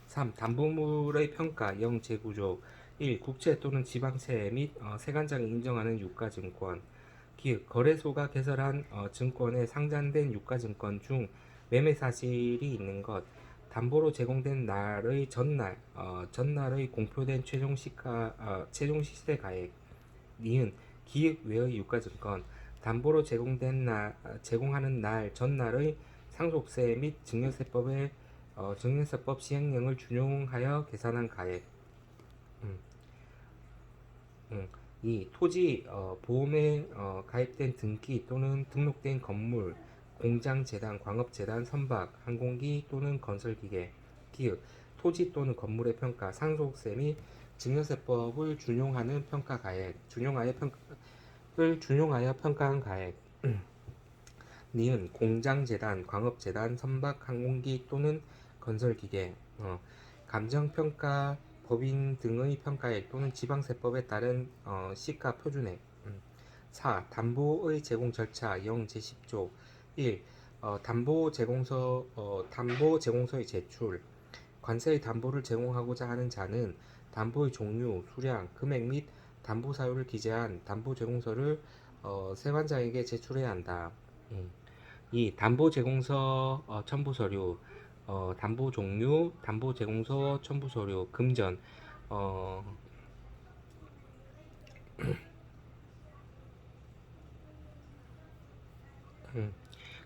A: 3. 담보물의 평가 영재구조. 1. 국채 또는 지방채 및 세관장이 인정하는 유가증권. 기획 거래소가 개설한 증권에 상장된 유가증권 중 매매 사실이 있는 것. 담보로 제공된 날의 전날의 공표된 최종 시세 가액. 니은 기획 외의 유가증권. 담보로 제공하는 날 전날의 상속세 및 증여세법 시행령을 준용하여 계산한 가액. 2. 토지 보험에 가입된 등기 또는 등록된 건물, 공장, 재단, 광업재단, 선박, 항공기 또는 건설기계. 기획 토지 또는 건물의 평가, 상속세 및 증여세법을 준용하여 평가한 가액. 니은 공장, 재단, 광업재단, 선박, 항공기 또는 건설기계. 감정평가 법인 등의 평가액 또는 지방세법에 따른 시가 표준액. 4. 담보의 제공 절차 영 제10조. 1. 담보 제공서의 제출. 관세의 담보를 제공하고자 하는 자는 담보의 종류, 수량, 금액 및 담보 사유를 기재한 담보 제공서를 세관장에게 제출해야 한다. 2. 담보 제공서 첨부 서류. 담보 종류, 담보 제공서 첨부 서류, 금전.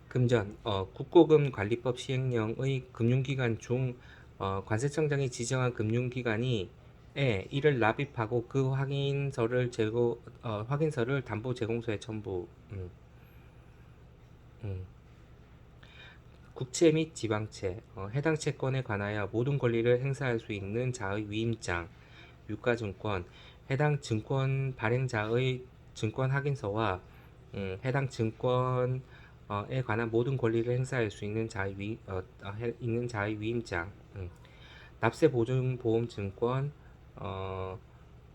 A: 금전 국고금 관리법 시행령의 금융기관 중 관세청장이 지정한 금융기관이 이를 납입하고 그 확인서를 담보 제공서에 첨부. 음. 국채 및 지방채, 해당 채권에 관하여 모든 권리를 행사할 수 있는 자의 위임장, 유가증권, 해당 증권 발행자의 증권 확인서와 해당 증권에 관한 모든 권리를 행사할 수 있는 자의 위임장, 납세보증보험증권, 어,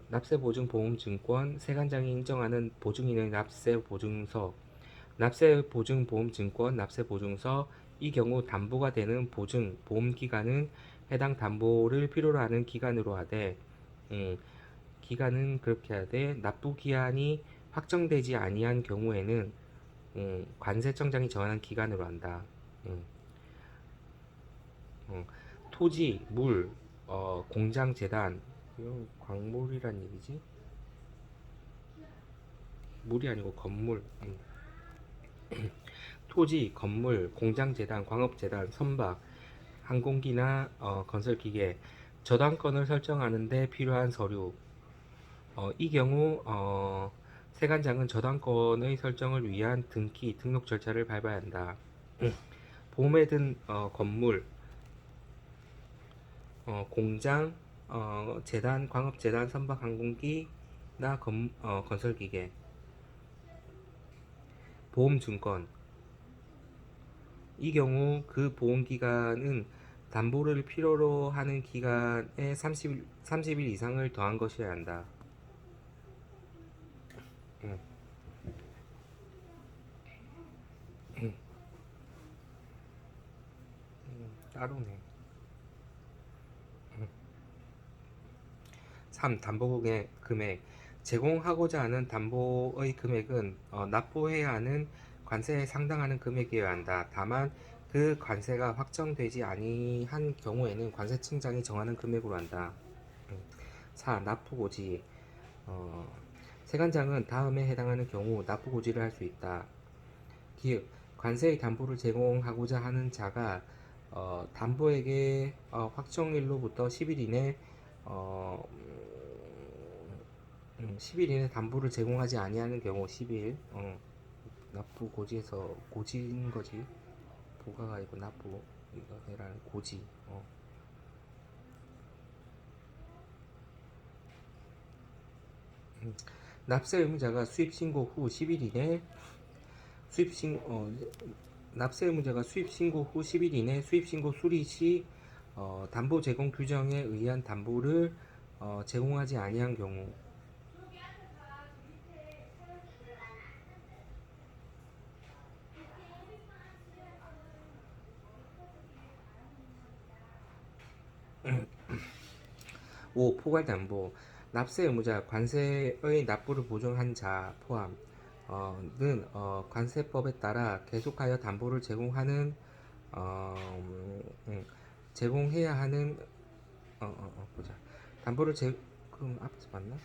A: 납세보증보험증권, 세관장이 인정하는 보증인의 납세보증서, 납세보증보험증권, 납세보증서, 이 경우 담보가 되는 보험기관은 해당 담보를 필요로 하는 기관으로 하되, 기간은 그렇게 하되 납부기한이 확정되지 아니한 경우에는 관세청장이 정하는 기간으로 한다. 음, 토지, 물, 공장, 재단, 이건 광물이란 얘기지? 물이 아니고 건물. 토지, 건물, 공장, 재단, 광업, 재단, 선박, 항공기나 건설기계, 저당권을 설정하는 데 필요한 서류. 이 경우 세관장은 저당권의 설정을 위한 등록 절차를 밟아야 한다. 보험에 든 건물, 공장, 재단, 광업재단, 선박, 항공기나 건설기계, 보험증권. 이 경우 그 보험기간은 담보를 필요로 하는 기간에 30일 이상을 더한 것이어야 한다. 음, 따로네. 3. 담보 금액. 제공하고자 하는 담보의 금액은 납부해야 하는 관세에 상당하는 금액이어야 한다. 다만 그 관세가 확정되지 아니한 경우에는 관세청장이 정하는 금액으로 한다. 4. 납부고지. 어, 세관장은 다음에 해당하는 경우 납부고지를 할 수 있다. 기획. 관세의 담보를 제공하고자 하는 자가 담보에게 확정일로부터 10일 이내 어, 10일 이내 담보를 제공하지 아니하는 경우 10일 납부 고지에서 고지인 거지. 보가가 아니고 납부 이거라는 고지. 납세 의무자가 수입 신고 후 10일 이내 수입 신 납세 의무자가 수입 신고 후 10일 이내 수입 신고 수리 시 담보 제공 규정에 의한 담보를 제공하지 아니한 경우 5. 포괄담보. 납세 의무자, 관세의 납부를 보증한 자 포함,는 관세법에 따라 계속하여 담보를 제공하는 어, 제공해야 하는 보자. 담보를 그럼 앞에서 맞나?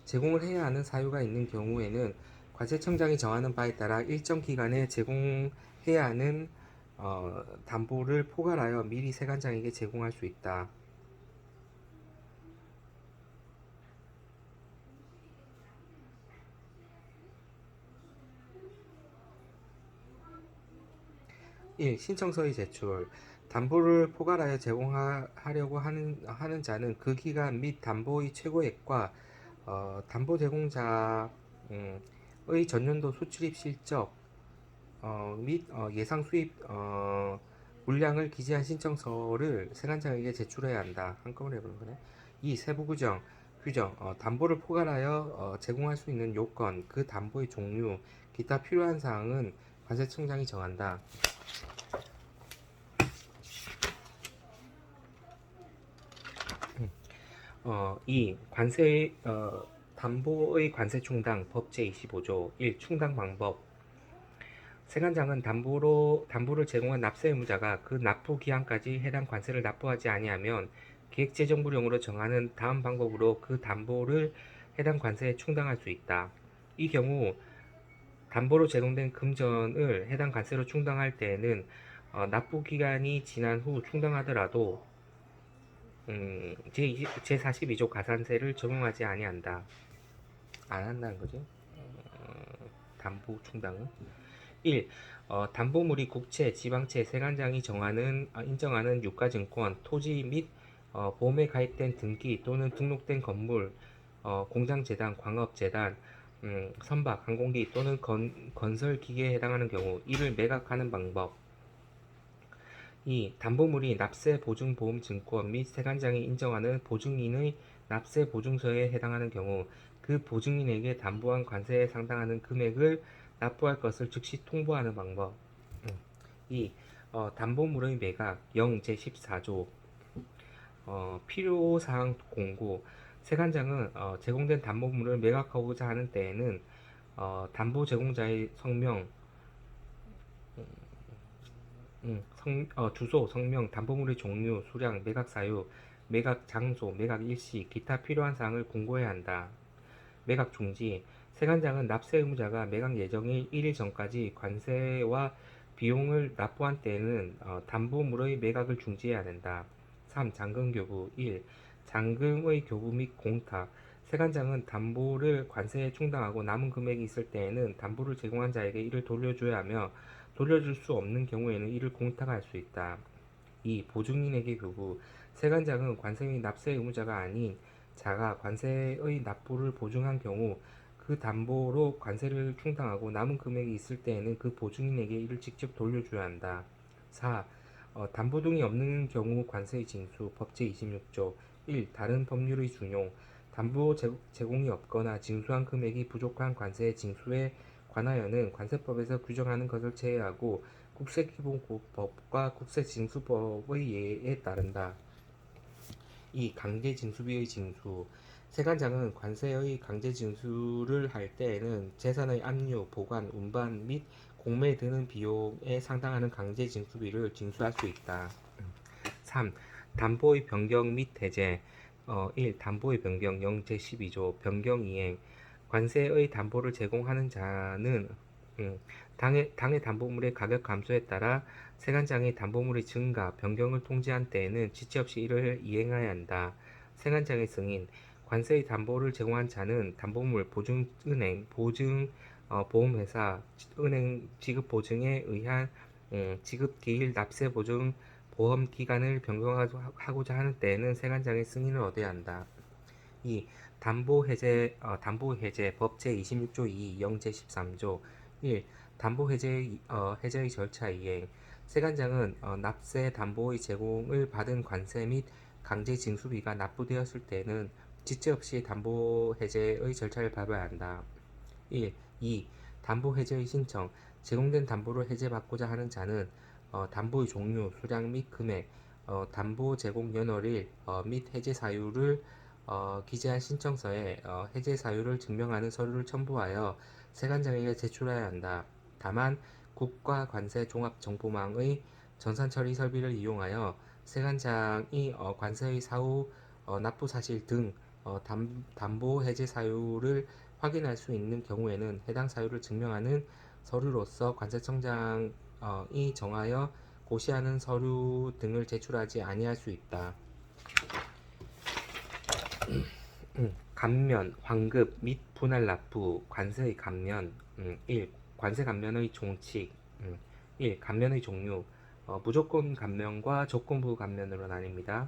A: 제공을 해야 하는 사유가 있는 경우에는 관세청장이 정하는 바에 따라 일정 기간에 제공해야 하는 담보를 포괄하여 미리 세관장에게 제공할 수 있다. 1. 신청서의 제출. 담보를 포괄하여 제공하려고 하는 자는 그 기간 및 담보의 최고액과 담보 제공자의 전년도 수출입 실적 및 예상 수입 물량을 기재한 신청서를 세관장에게 제출해야 한다. 한꺼번에 해보는 거네. 2. 세부 규정. 담보를 포괄하여 제공할 수 있는 요건, 그 담보의 종류, 기타 필요한 사항은 관세청장이 정한다. 2. 담보의 관세 충당 법 제25조 1. 충당 방법. 세관장은 담보를 제공한 납세 의무자가 그 납부 기한까지 해당 관세를 납부하지 아니하면 기획재정부령으로 정하는 다음 방법으로 그 담보를 해당 관세에 충당할 수 있다. 이 경우 담보로 제공된 금전을 해당 관세로 충당할 때에는 납부 기간이 지난 후 충당하더라도 제42조 가산세를 적용하지 아니한다. 안 한다는 거지. 담보 충당은 1. 담보물이 국채, 지방채, 세관장이 인정하는 유가증권, 토지 및 보험에 가입된 등기 또는 등록된 건물, 공장재단, 광업재단, 선박, 항공기 또는 건설기계에 해당하는 경우 이를 매각하는 방법. 2. 담보물이 납세보증보험증권 및 세관장이 인정하는 보증인의 납세보증서에 해당하는 경우 그 보증인에게 담보한 관세에 상당하는 금액을 납부할 것을 즉시 통보하는 방법. 2. 담보물의 매각 0 제14조 필요사항 공고 세관장은 제공된 담보물을 매각하고자 하는 때에는 담보 제공자의 성명, 주소, 성명, 담보물의 종류, 수량, 매각 사유, 매각 장소, 매각 일시, 기타 필요한 사항을 공고해야 한다. 매각 중지 세관장은 납세 의무자가 매각 예정일 1일 전까지 관세와 비용을 납부한 때에는 담보물의 매각을 중지해야 된다. 3. 잔금교부 1. 잔금의 교부 및 공탁 세관장은 담보를 관세에 충당하고 남은 금액이 있을 때에는 담보를 제공한 자에게 이를 돌려줘야 하며 돌려줄 수 없는 경우에는 이를 공탁할 수 있다. 2. 보증인에게 교부 세관장은 관세의 납세 의무자가 아닌 자가 관세의 납부를 보증한 경우 그 담보로 관세를 충당하고 남은 금액이 있을 때에는 그 보증인에게 이를 직접 돌려줘야 한다. 4. 담보 등이 없는 경우 관세의 징수 법 제26조 1. 다른 법률의 준용 담보 제공이 없거나 징수한 금액이 부족한 관세의 징수에 관하여는 관세법에서 규정하는 것을 제외하고 국세기본법과 국세징수법의 예에 따른다. 2. 강제징수비의 징수 세관장은 관세의 강제징수를 할 때에는 재산의 압류, 보관, 운반 및 공매에 드는 비용에 상당하는 강제징수비를 징수할 수 있다. 3. 담보의 변경 및 해제 1. 담보의 변경 0 제12조 변경 이행 관세의 담보를 제공하는 자는 당의 담보물의 가격 감소에 따라 세관장이 담보물의 증가, 변경을 통지한 때에는 지체 없이 이를 이행해야 한다. 세관장의 승인 관세의 담보를 제공한 자는 담보물, 보증은행, 보험회사, 은행 지급보증에 의한 지급기일, 납세보증, 보험기간을 변경하고자 하는 때에는 세관장의 승인을 얻어야 한다. 2. 담보해제 법 제26조 2 0 제13조 1. 해제의 절차 이행 세관장은 납세 담보의 제공을 받은 관세 및 강제 징수비가 납부되었을 때는 지체 없이 담보 해제의 절차를 밟아야 한다. 1. 2. 담보 해제의 신청 제공된 담보를 해제받고자 하는 자는 담보의 종류, 수량 및 금액, 담보 제공 연월일 및 해제 사유를 기재한 신청서에 해제 사유를 증명하는 서류를 첨부하여 세관장에게 제출해야 한다. 다만 국가관세 종합정보망의 전산처리 설비를 이용하여 세관장이 관세의 사후 납부 사실 등 담보 해제 사유를 확인할 수 있는 경우에는 해당 사유를 증명하는 서류로서 관세청장이 정하여 고시하는 서류 등을 제출하지 아니할 수 있다. 감면, 환급 및 분할 납부, 관세의 감면 1. 관세 감면의 총칙 1. 감면의 종류 무조건 감면과 조건부 감면으로 나뉩니다.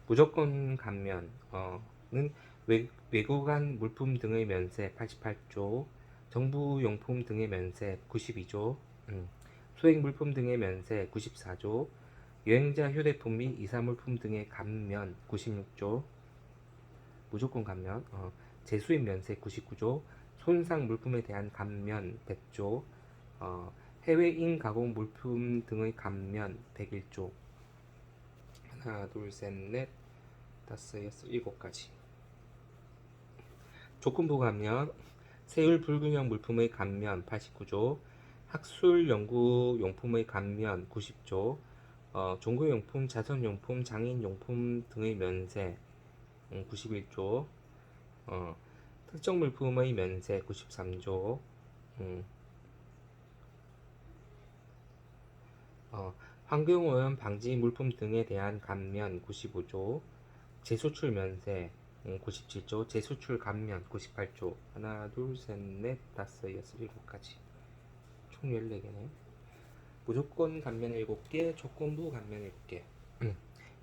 A: 무조건 감면은 외국안 물품 등의 면세 88조, 정부 용품 등의 면세 92조, 소액 물품 등의 면세 94조, 여행자 휴대폰 및 이사물품 등의 감면 96조, 무조건 감면, 재수입 면세 99조, 손상 물품에 대한 감면 100조, 해외인 가공 물품 등의 감면 101조. 하나, 둘, 셋, 넷, 다섯, 여섯, 일곱 가지. 조건부 감면, 세율 불균형 물품의 감면 89조, 학술 연구 용품의 감면 90조, 종교용품, 자선용품, 장인용품 등의 면세 91조, 특정 물품의 면세 93조, 환경오염 방지 물품 등에 대한 감면 95조, 재수출 면세 97조, 재수출 감면 98조. 하나, 둘, 셋, 넷, 다섯, 여섯, 일곱까지. 총 14개네. 무조건 감면 7개, 조건부 감면 7개.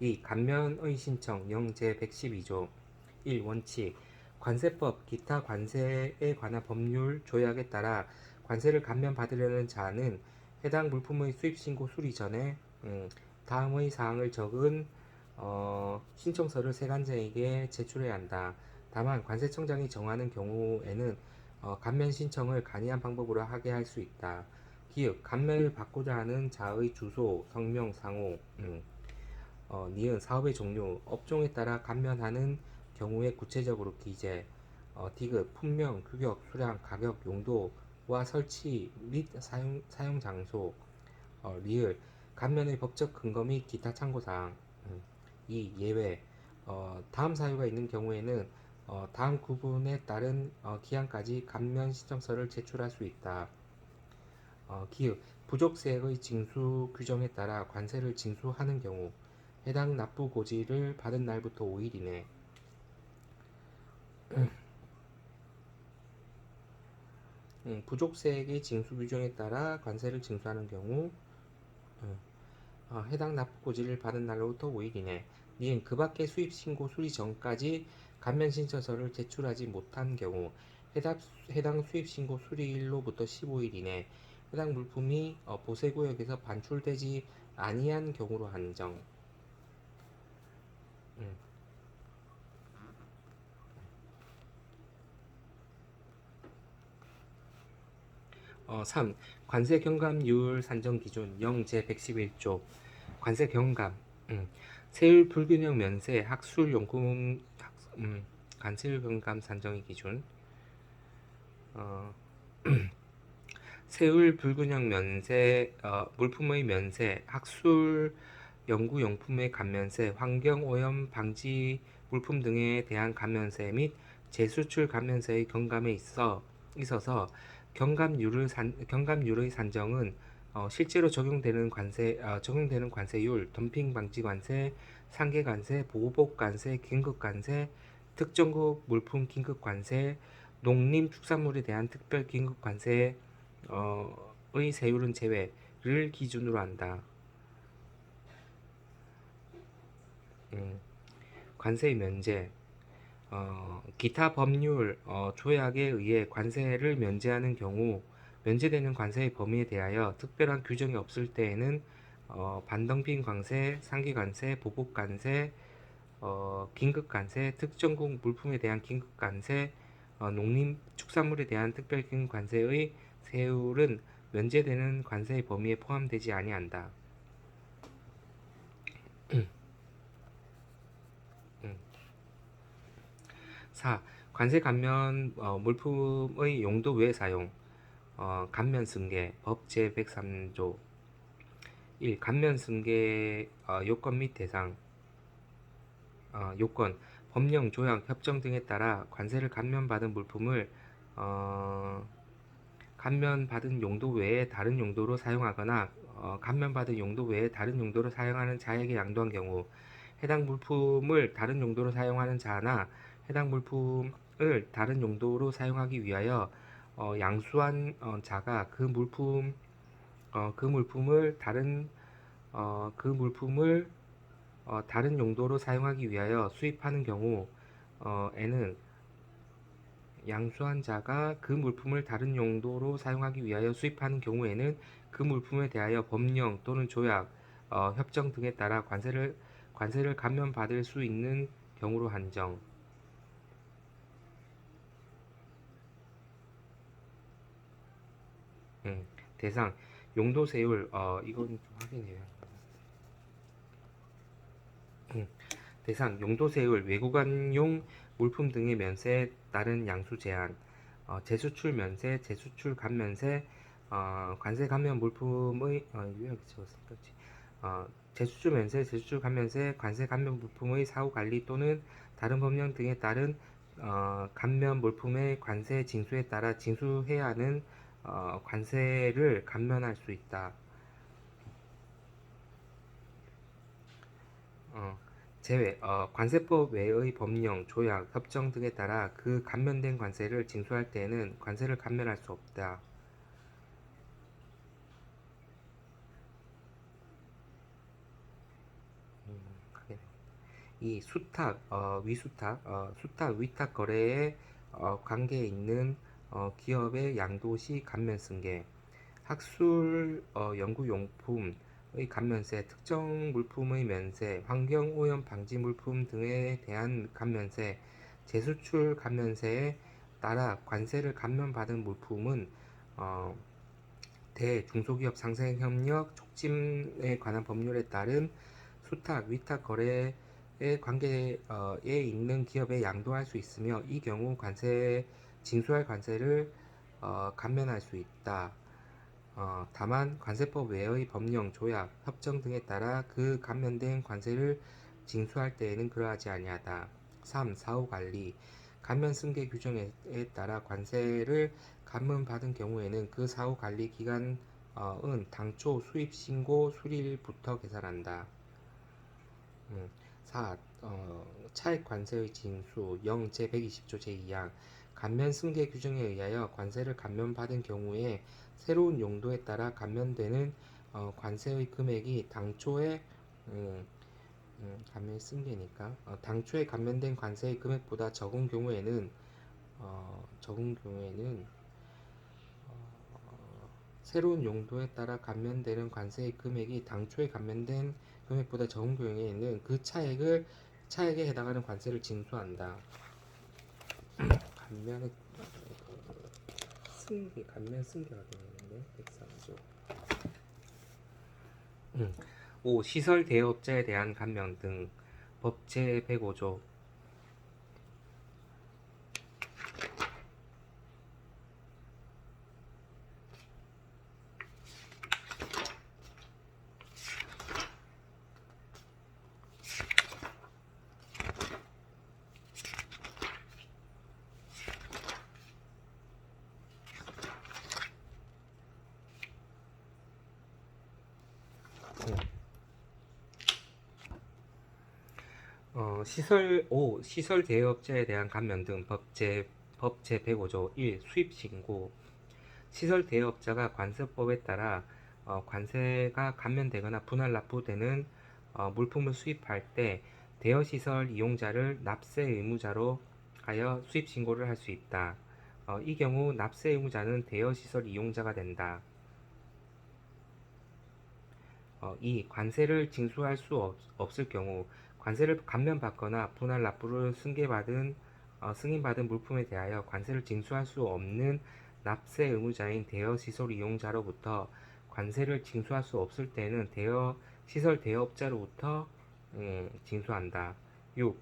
A: 2. 감면의 신청 영제 112조 1. 원칙 관세법 기타 관세에 관한 법률 조약에 따라 관세를 감면받으려는 자는 해당 물품의 수입신고 수리 전에 다음의 사항을 적은 신청서를 세관자에게 제출해야 한다. 다만 관세청장이 정하는 경우에는 감면 신청을 간이한 방법으로 하게 할 수 있다. 기획 감면을 받고자 하는 자의 주소, 성명, 상호, 니은 사업의 종류, 업종에 따라 감면하는 경우에 구체적으로 기재, 디귿 품명, 규격, 수량, 가격, 용도와 설치 및 사용 장소, 리을 감면의 법적 근거 및 기타 참고사항. 2. 예외 다음 사유가 있는 경우에는 다음 구분에 따른 기한까지 감면 신청서를 제출할 수 있다. 기획 부족세액의 징수 규정에 따라 관세를 징수하는 경우 해당 납부 고지를 받은 날부터 5일 이내 부족세액의 징수 규정에 따라 관세를 징수하는 경우 해당 납부 고지를 받은 날로부터 5일 이내 니은 그 밖의 수입 신고 수리 전까지 감면 신청서를 제출하지 못한 경우 해당 수입 신고 수리일로부터 15일 이내 해당 물품이 보세구역에서 반출되지 아니한 경우로 한정. 음. 3. 관세 경감률 산정 기준 0제 111조 관세 경감 세율 불균형 면세 학술 용품 관세율 경감 산정의 기준 세율 불균형 면세 물품의 면세 학술 연구 용품의 감면세 환경 오염 방지 물품 등에 대한 감면세 및 재수출 감면세의 경감에 있어서 경감률의 산정은 실제로 적용되는 관세율, 덤핑 방지 관세, 상계 관세, 보복 관세, 긴급 관세, 특정국 물품 긴급 관세, 농림축산물에 대한 특별 긴급 관세의 세율은 제외를 기준으로 한다. 관세의 면제 기타 법률 조약에 의해 관세를 면제하는 경우 면제되는 관세의 범위에 대하여 특별한 규정이 없을 때에는 반덤핑 관세, 상계 관세, 보복 관세, 긴급 관세, 특정국 물품에 대한 긴급 관세, 농림축산물에 대한 특별 긴급 관세의 세율은 면제되는 관세의 범위에 포함되지 아니한다. 4. 관세 감면 물품의 용도 외 사용 감면 승계 법 제103조 1. 감면 승계 요건 및 대상 요건 법령, 조약, 협정 등에 따라 관세를 감면받은 물품을 감면받은 용도 외에 다른 용도로 사용하거나 감면받은 용도 외에 다른 용도로 사용하는 자에게 양도한 경우 해당 물품을 다른 용도로 사용하는 자나 해당 물품을 다른 용도로 사용하기 위하여 양수한 자가 그 물품을 다른 용도로 사용하기 위하여 수입하는 경우에는 양수한 자가 그 물품을 다른 용도로 사용하기 위하여 수입하는 경우에는 그 물품에 대하여 법령 또는 조약, 협정 등에 따라 관세를 감면받을 수 있는 경우로 한정. 대상 용도 세율 이건 좀 확인해요. 대상 용도 세율 외국안용 물품 등의 면세에 따른 양수 제한 재수출 면세, 재수출 감면세, 관세 감면 물품의 요약이 적었으니까 재수출 면세, 재수출 감면세, 관세 감면 물품의 사후 관리 또는 다른 법령 등에 따른 감면 물품의 관세 징수에 따라 징수해야 하는 관세를 감면할 수 있다. 제외, 관세법 외의 법령, 조약, 협정 등에 따라 그 감면된 관세를 징수할 때에는 관세를 감면할 수 없다. 이 수탁, 위수탁, 수탁, 위탁 거래에 관계에 있는 기업의 양도시 감면승계, 학술 연구용품의 감면세, 특정 물품의 면세, 환경오염 방지 물품 등에 대한 감면세, 재수출 감면세에 따라 관세를 감면받은 물품은 어, 대중소기업 상생협력 촉진에 관한 법률에 따른 수탁, 위탁 거래에 관계에 있는 기업에 양도할 수 있으며 이 경우 징수할 관세를 감면할 수 있다. 다만 관세법 외의 법령, 조약, 협정 등에 따라 그 감면된 관세를 징수할 때에는 그러하지 아니하다. 3. 사후관리 감면승계 규정에 따라 관세를 감면받은 경우에는 그 사후관리 기간은 당초 수입신고 수리일부터 계산한다. 4. 차액 관세의 징수 0 제120조 제2항 감면 승계 규정에 의하여 관세를 감면받은 경우에 새로운 용도에 따라 감면되는 관세의 금액이 당초에 감면 승계니까 당초에 감면된 관세의 금액보다 적은 경우에는 새로운 용도에 따라 감면되는 관세의 금액이 당초에 감면된 금액보다 적은 경우에는 그 차액에 해당하는 관세를 징수한다. 감면 승계가 되는데 103조. 5. 시설 대여업자에 대한 감면 등 법 제105조. 시설 대여업자에 대한 감면 등 법 제105조 1. 수입 신고 시설 대여업자가 관세법에 따라 관세가 감면되거나 분할 납부되는 물품을 수입할 때 대여시설 이용자를 납세 의무자로 하여 수입 신고를 할 수 있다. 이 경우 납세 의무자는 대여시설 이용자가 된다. 2. 관세를 징수할 수 없을 경우 관세를 감면받거나 분할 납부를 승인받은 물품에 대하여 관세를 징수할 수 없는 납세 의무자인 대여시설 이용자로부터 관세를 징수할 수 없을 때는 시설 대여업자로부터 징수한다. 6.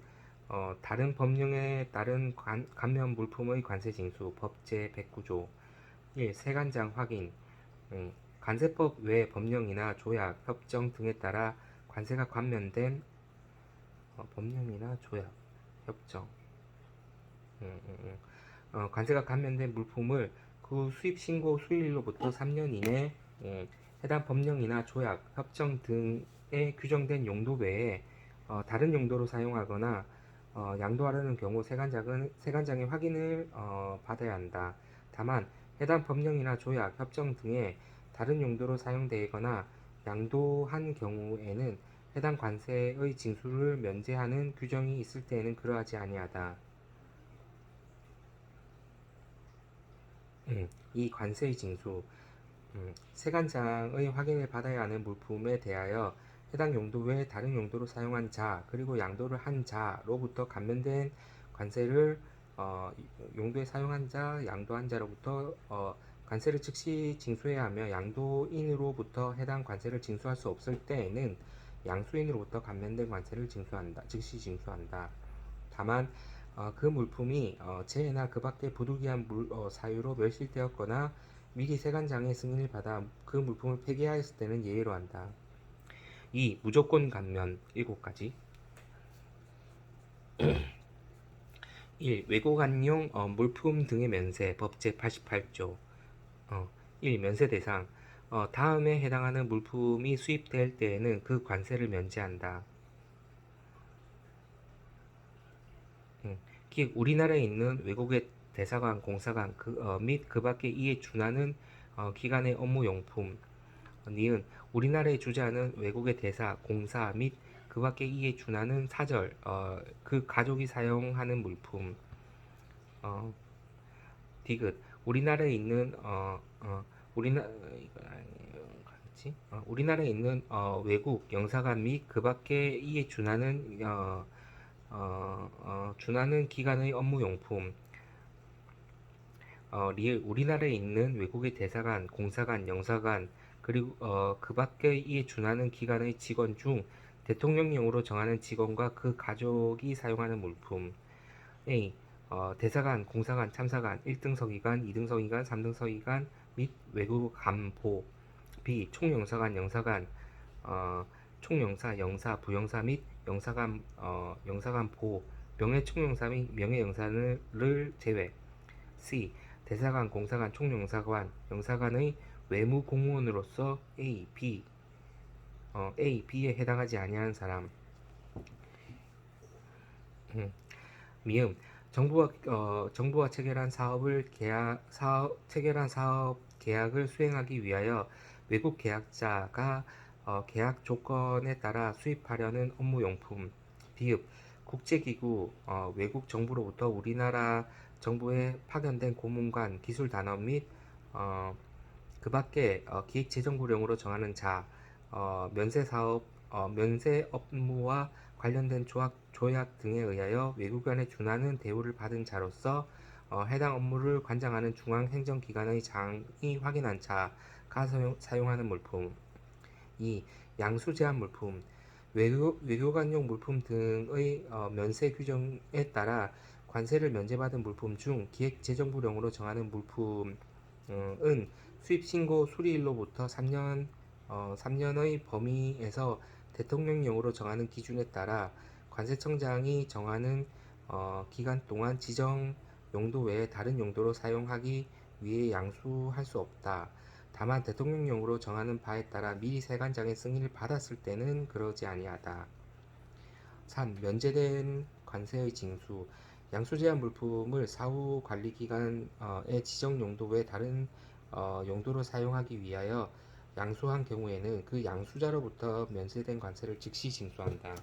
A: 다른 법령에 따른 감면 물품의 관세 징수 법 제109조 1. 세관장 확인 관세법 외 법령이나 조약, 협정 등에 따라 관세가 감면된 법령이나 조약, 협정 관세가 감면된 물품을 그 수입 신고 수일로부터 3년 이내 해당 법령이나 조약, 협정 등에 규정된 용도 외에 다른 용도로 사용하거나 양도하려는 경우 세관장의 확인을 받아야 한다. 다만 해당 법령이나 조약, 협정 등에 다른 용도로 사용되거나 양도한 경우에는 해당 관세의 징수를 면제하는 규정이 있을 때에는 그러하지 아니하다. 이 관세의 징수 세관장의 확인을 받아야 하는 물품에 대하여 해당 용도 외에 다른 용도로 사용한 자 그리고 양도를 한 자로부터 감면된 관세를 용도에 사용한 자, 양도한 자로부터 관세를 즉시 징수해야 하며 양도인으로부터 해당 관세를 징수할 수 없을 때에는 양수인으로부터 감면된 관세를 즉시 징수한다. 다만 그 물품이 재해나 그 밖의 부득이한 사유로 멸실되었거나 미리 세관장의 승인을 받아 그 물품을 폐기하였을 때는 예외로 한다. 2. 무조건 감면 7가지 1. 외고관용 물품 등의 면세 법 제88조 1. 면세 대상 다음에 해당하는 물품이 수입될 때에는 그 관세를 면제한다. 기획 우리나라에 있는 외국의 대사관, 공사관 및 그 밖에 이에 준하는 기관의 업무 용품. 니은 우리나라에 주재하는 외국의 대사, 공사 및 그 밖에 이에 준하는 사절, 그 가족이 사용하는 물품. 어, 디귿 우리나라에 있는 이건 아니에요. 같이 우리나라에 있는 외국 영사관 및 그 밖에 이에 준하는 기관의 업무 용품. 리을 우리나라에 있는 외국의 대사관, 공사관, 영사관 그리고 그 밖에 이에 준하는 기관의 직원 중 대통령령으로 정하는 직원과 그 가족이 사용하는 물품. A. 대사관, 공사관, 참사관, 1등 서기관, 2등 서기관, 3등 서기관 및 외국 간보. B. 총영사관, 영사관, 총영사, 영사, 부영사 및 영사관 보, 명예총영사 및 명예영사를 제외. C. 대사관, 공사관, 총영사관, 영사관의 외무 공무원으로서 A, B에 해당하지 아니하는 사람. 미음 정부와 체결한 사업 계약을 수행하기 위하여 외국 계약자가 계약 조건에 따라 수입하려는 업무 용품. 비읍 국제기구 외국 정부로부터 우리나라 정부에 파견된 고문관 기술 단원 및 그 밖에 기획재정부령으로 정하는 면세 사업 면세 업무와 관련된 조약 등에 의하여 외국인에 준하는 대우를 받은 자로서 해당 업무를 관장하는 중앙행정기관의 장이 확인한 자가 사용하는 물품. 2. 양수 제한 물품 외교관용 물품 등의 면세 규정에 따라 관세를 면제받은 물품 중 기획재정부령으로 정하는 물품은 수입 신고 수리일로부터 3년의 범위에서 대통령령으로 정하는 기준에 따라 관세청장이 정하는 기간 동안 지정 용도 외에 다른 용도로 사용하기 위해 양수할 수 없다. 다만 대통령령으로 정하는 바에 따라 미리 세관장의 승인을 받았을 때는 그러지 아니하다. 3. 면제된 관세의 징수 양수제한 물품을 사후 관리기관의 지정 용도 외 다른 용도로 사용하기 위하여 양수한 경우에는 그 양수자로부터 면세된 관세를 즉시 징수한다.